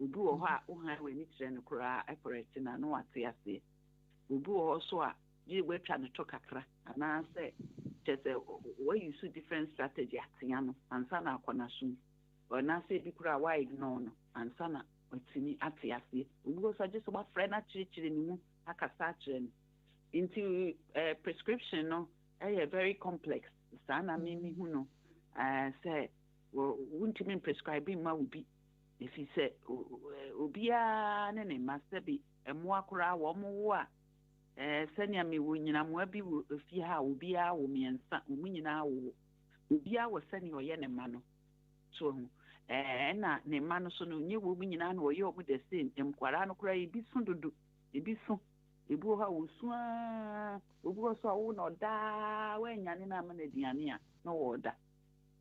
obi wo ho a wo han we ni kire no kura operate na no ate ase obi wo so a ye wetwa no to kakra ana se just where you see different strategy at Yano and Sana Konasum or Nasi Bikura why ignore no and Sana or Tini Atiasi. We go suggest about friend at church in Akasachin into prescription, no, very complex. Sana Mimi Huno say, well, wouldn't mean prescribing ma would be if he said, Ubia name must be a Muakura or Mua. Senya me wunyina mwabi fi ha obi a wo miensa umunyina wo obi a wo senya oye ne ma no so na ne ma no so no nye wo munyina na oye omu the same emkwara no kura ebi so dodo ebi so ebu ha wo so a obi so wo no da wa nyane na ma na diane a no wo da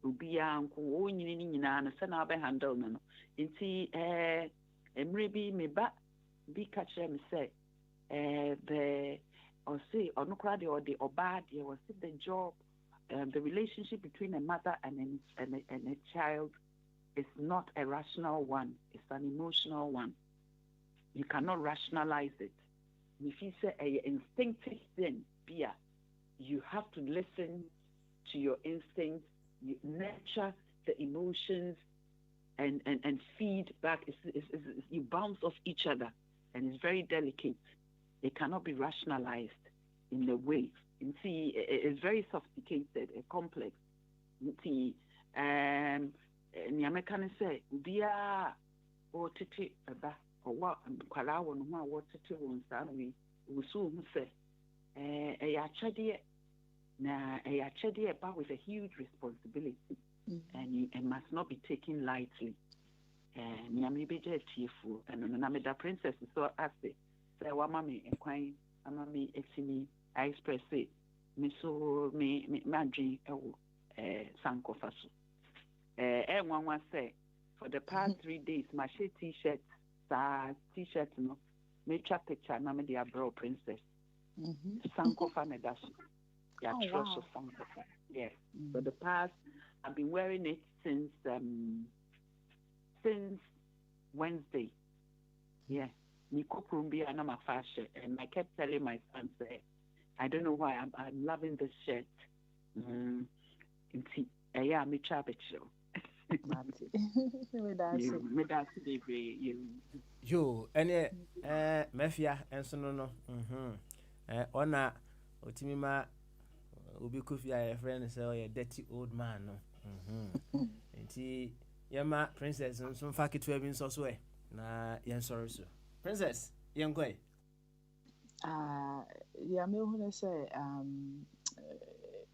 obi a nko wo nyini ni nyina no se na be handle no nti emre bi me ba bi ka kire me say the or say or no crowd or the bad or see the job the relationship between a mother and a child is not a rational one, it's an emotional one. You cannot rationalize it. If you say a instinctive thing, Bia, you have to listen to your instincts, you nurture the emotions and feed back. You bounce off each other and it's very delicate. It cannot be rationalized in the way. You see, it's very sophisticated, complex. You see, the American say, "Bia or titi aba or what? Kwala won who what titi won sanwi." Usu say, "A yachadi na a yachadi aba with a huge responsibility, and it must not be taken lightly." Niami beje tifu, and the princess so I say. Wa mami ekwan amami eximi I express it me so me madrin ewo sankofa so nwanwa say for the past 3 days, my t-shirt, t-shirt, no, make a picture, na me dia bro princess. Sanko Fanedas. Yeah, trust of Sanko. Yes. For the past, I've been wearing it since Wednesday. Yeah. Niko Krumbi and I'm a fashion, and I kept telling my son, say, I don't know why I'm loving this shirt. Yeah, me trap show. Yo, any mafia and so no. Ona Otimima Ubi Kufia, a friend, say a dirty old man. No. And see, Yama princess and some fact to have been so way. Na yan sorry so. Princess, young boy. Yeah, me want to say,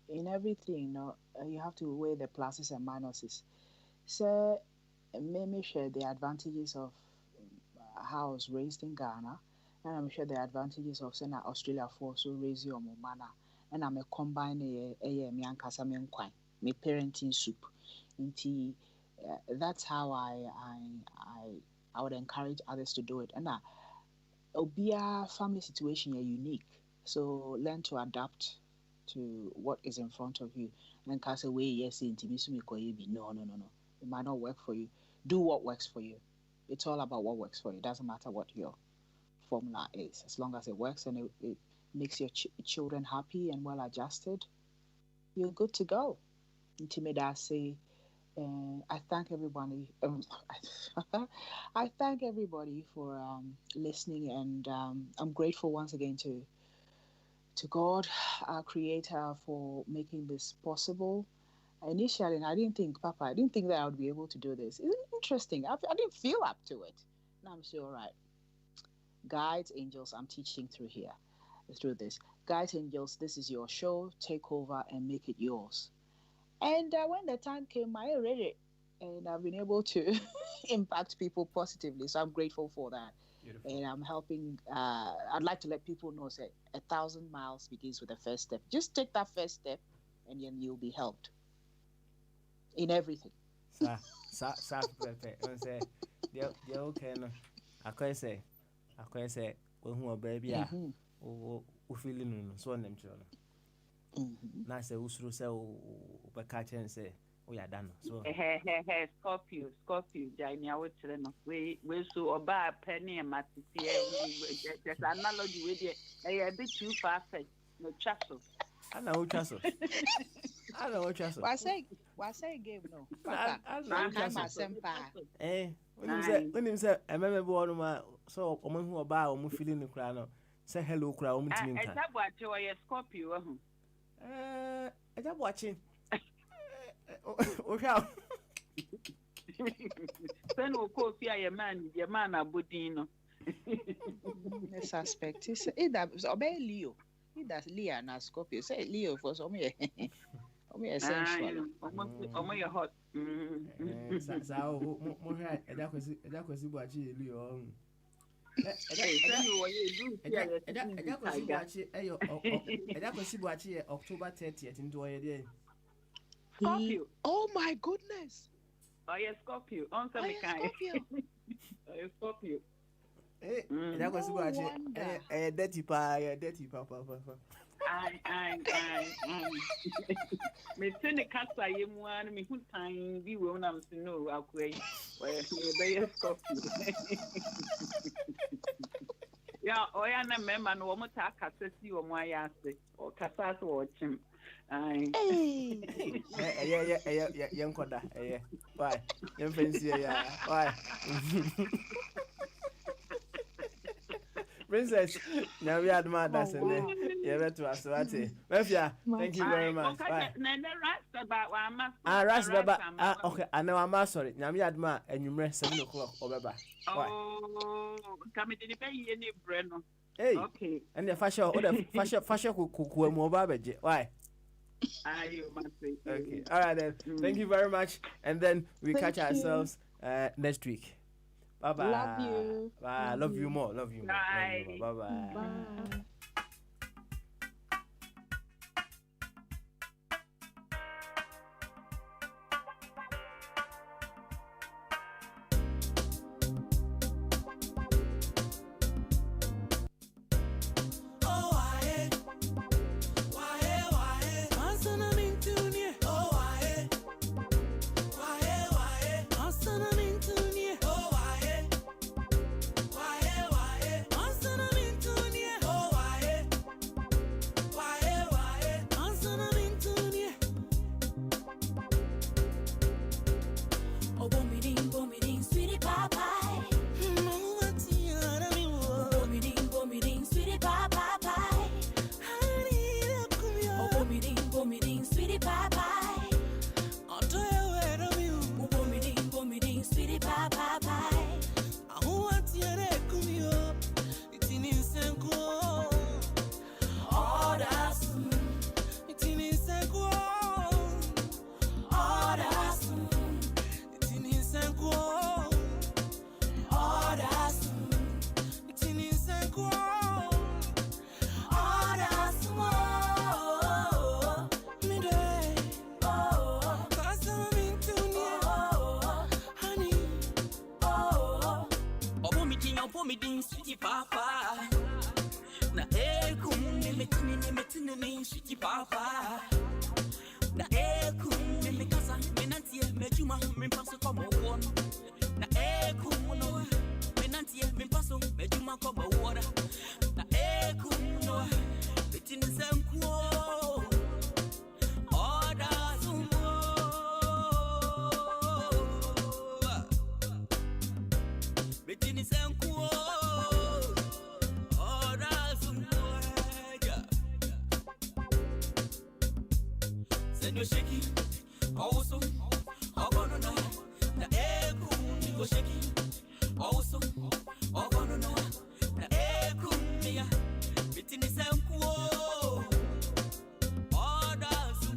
in everything, you have to weigh the pluses and minuses. So, me share the advantages of how I was raised in Ghana, and I'm sure the advantages of saying Australia for so raise your mana, and I'm a combine me and Casamin me parenting soup. That's how I would encourage others to do it. And Obia family situation are unique, so learn to adapt to what is in front of you. And cast away, yes, no. It might not work for you. Do what works for you. It's all about what works for you. It doesn't matter what your formula is. As long as it works and it makes your children happy and well adjusted, you're good to go. I say, I thank everybody. I thank everybody for listening, and I'm grateful once again to God, our Creator, for making this possible. Initially, I didn't think that I would be able to do this. Isn't it interesting? I didn't feel up to it. Now I'm still all right. Guides, angels, I'm teaching through this. Guides, angels, this is your show. Take over and make it yours. And when the time came, I read it. And I've been able to impact people positively. So I'm grateful for that. Beautiful. And I'm helping. I'd like to let people know, say, 1,000 miles begins with the first step. Just take that first step, and then you'll be helped in everything. Pepe. Say, they're okay. No, I can say, when baby, o feeling so on them children. Na say usuru say o be catch and say o ya dano. So Scorpio, Jainia would tell no. We so oba penny and matiti. There's analogy with it. A bit too far fetched. No chasso. I know chasso. Why say game no? When him say I remember one ma so omo hu oba omo feeling the cry no. Say hello cry omo timi nka. Adzagba'S wa Scorpio Adzagba'S. Okay. Sen o ko fi your man abudin no. The suspect is that obey Leo. He does Leo na Scorpio. Say Leo for some essential. Omo your hot. Sao mo hear Adzagba'S buachi Leo. Adzagba'S buachi October 30th into ye. Scorpio. Oh my goodness. Oh yes, Scorpio. Answer me kind. Scorpio. Adzagba'S buachi dirty papa. I me tell kasa ye mu an me hu tan bi we na mse no akwai we be Scorpio. Ya oya na member no mo ta kasa si o mo ayase o kasa so o chim. Yankoda. Why? Yan fancy why? Princess, now we admire that and yeah, to us. Mafia, thank you very much. Bye. Okay, I know I'm sorry. Now we admire and you rest 7 o'clock or bye. Oh, come in any breno. Hey, okay. And the fashion cook mobile. Why? Okay, all right then. Thank you very much, and then we catch ourselves next week. Bye bye. Love you. Bye. Love you more. Bye. Bye bye. Bye. papa. Na ekum nimetini shiki papa. Na ekum nimekasa menantie mejuma mimpaso kama uona. Na ekum no menantie mimpaso mejuma kama uona. Na ekum no betini semkuo. Oda sumo. Betini semkuo. You're shaky, also, I'm gonna know the echo. You're shaky, also, I'm gonna know the echo. Me, between the same quo, others,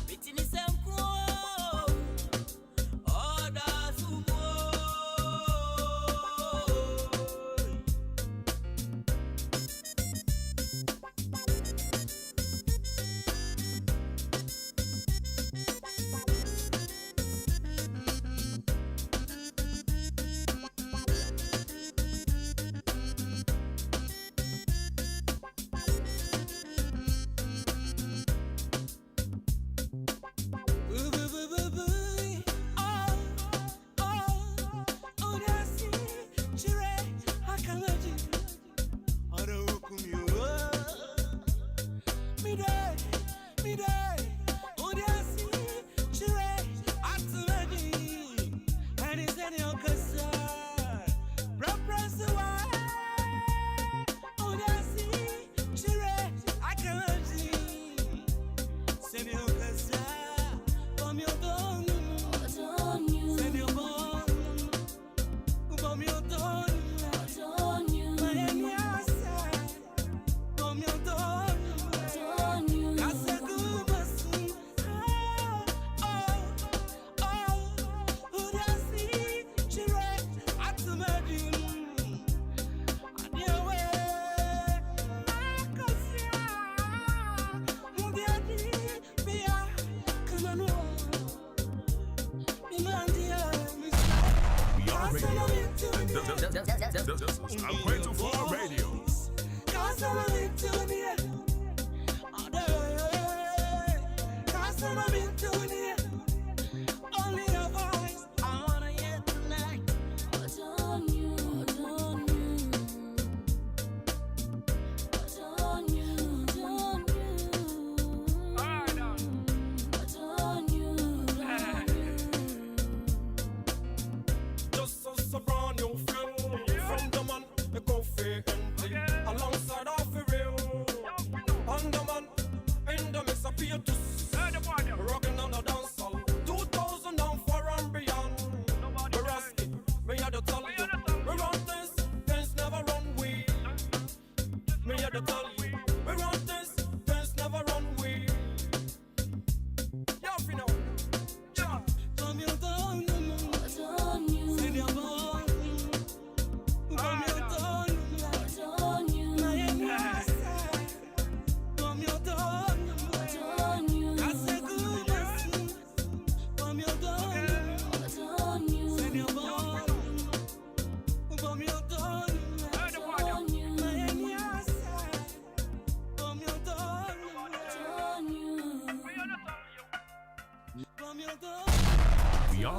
between the same quo, others, I'm grateful for radio. only your voice I wanna hear tonight. What's on you? What's on you? What's on you? What's on you? What's on you? Just as a brand new friend from the man, the coffee and alongside of the real. And the man in the mix of Pietus, rocking on the dance hall. 2004 and beyond. The Rusty, me had to tell you, we run this, things never run we. Me had to tell you, we run this, things never run we. Yeah, you know. Yeah. What's on you? Send your boy. What's on you? We are